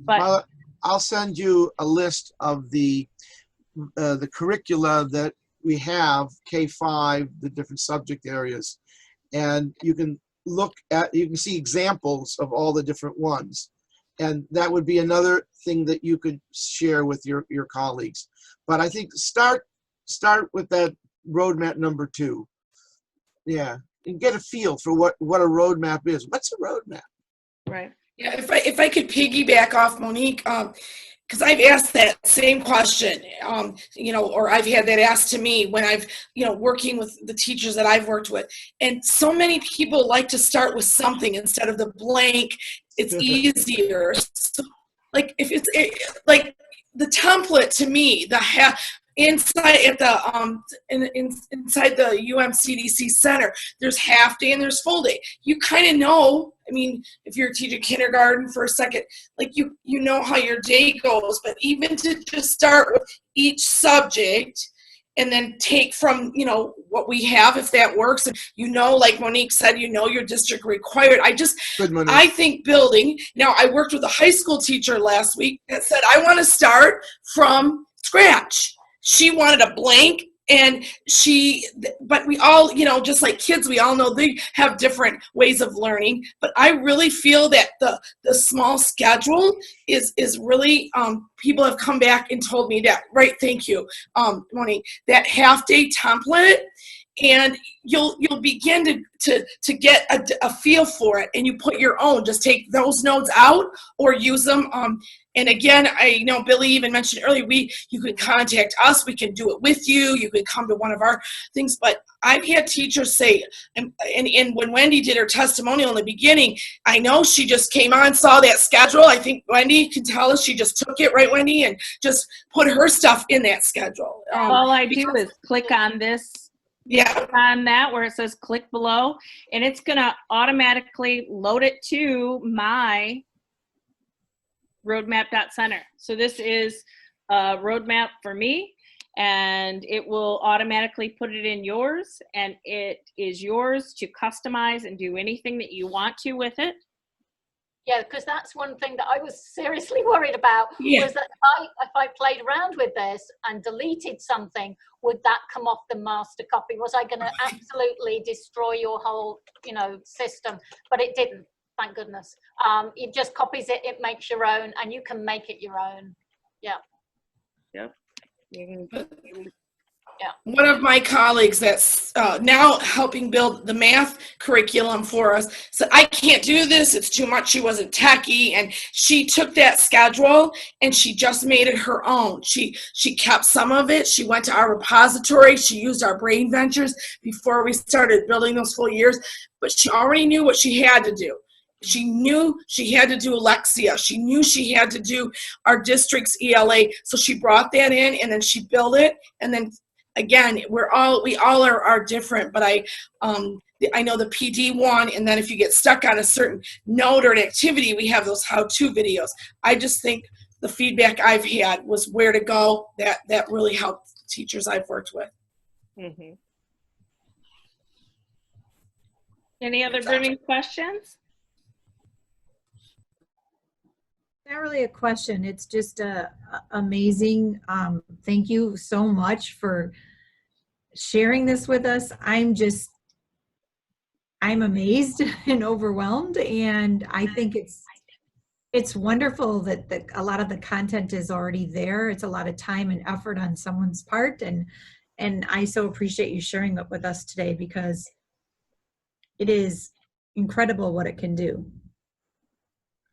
But I'll send you a list of the curricula that we have, K5, the different subject areas, and you can see examples of all the different ones. And that would be another thing that you could share with your colleagues. But I think start with that roadmap number 2. Yeah, and get a feel for what a roadmap is. What's a roadmap? Right. Yeah, if I could piggyback off Monique, because I've asked that same question, or I've had that asked to me when I've, working with the teachers that I've worked with. And so many people like to start with something instead of the blank. It's easier. So, like if it's like the template to me, inside the UMCDC center, there's half day and there's full day. You kind of know. I mean, if you're teaching kindergarten for a second, like you know how your day goes. But even to just start with each subject and then take from, you know, what we have, if that works. And, you know, like Monique said, you know, your district required. I think building, now I worked with a high school teacher last week that said, I want to start from scratch. She wanted a blank, and but we all, you know, just like kids, we all know they have different ways of learning. But I really feel that the small schedule is really, people have come back and told me that, right, thank you, Monique, that half-day template, and you'll begin to get a feel for it, and you put your own, just take those notes out or use them. And again, I know Billy even mentioned earlier, you could contact us, we can do it with you, you could come to one of our things. But I've had teachers say, and when Wendy did her testimonial in the beginning, I know she just came on, saw that schedule. I think Wendy can tell us she just took it, right, Wendy, and just put her stuff in that schedule. All I do is click on this. Yeah. Click on that where it says click below, and it's going to automatically load it to my roadmap.center. So this is a roadmap for me, and it will automatically put it in yours, and it is yours to customize and do anything that you want to with it. Yeah, because that's one thing that I was seriously worried about, was that if I played around with this and deleted something, would that come off the master copy? Was I going to absolutely destroy your whole, you know, system? But it didn't, thank goodness. It just copies it, it makes your own, and you can make it your own. Yeah. Yep. Yeah. One of my colleagues that's now helping build the math curriculum for us said, I can't do this, it's too much. She wasn't techie, and she took that schedule and she just made it her own. She kept some of it. She went to our repository. She used our Brain Ventures before we started building those full years, but she already knew what she had to do. She knew she had to do Alexia. She knew she had to do our district's ELA. So she brought that in, and then she built it, and then again, we all are different, but I know the PD one, and then if you get stuck on a certain note or an activity, we have those how-to videos. I just think the feedback I've had was where to go. That really helped teachers I've worked with. Mm-hmm. Any other burning questions? Not really a question. It's just amazing. Thank you so much for sharing this with us. I'm amazed and overwhelmed, and I think it's wonderful that a lot of the content is already there. It's a lot of time and effort on someone's part, and I so appreciate you sharing it with us today, because it is incredible what it can do.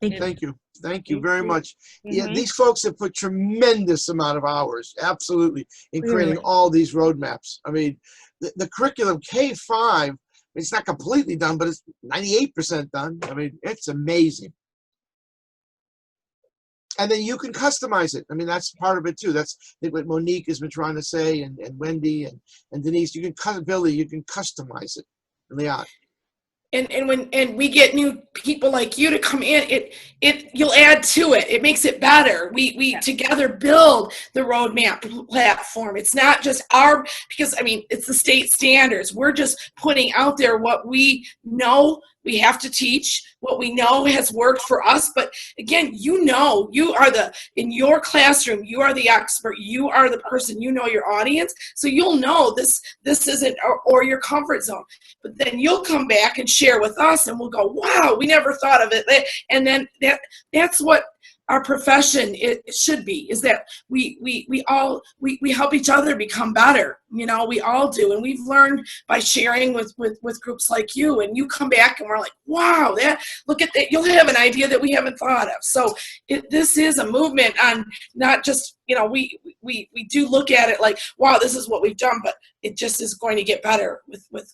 Thank you. Thank you very much. Yeah, these folks have put tremendous amount of hours, absolutely, in creating all these roadmaps. I mean, the curriculum K-5, it's not completely done, but it's 98% done. I mean, it's amazing. And then you can customize it. I mean, that's part of it too. That's what Monique has been trying to say, and Wendy and Denise. You can Billy, you can customize it. Leon. And when we get new people like you to come in, you'll add to it. It makes it better. We together build the roadmap platform. It's not just because I mean, it's the state standards. We're just putting out there what we know we have to teach, what we know has worked for us. But again, you are in your classroom, you are the expert, you are the person, you know your audience. So you'll know this isn't or your comfort zone. But then you'll come back and share with us, and we'll go, wow, we never thought of it. And then that's what our profession it should be, is that we help each other become better. You know, we all do, and we've learned by sharing with groups like you. And you come back and we're like, wow, look at that. You'll have an idea that we haven't thought of. So this is a movement on not just, you know, we do look at it like, wow, this is what we've done, but it just is going to get better with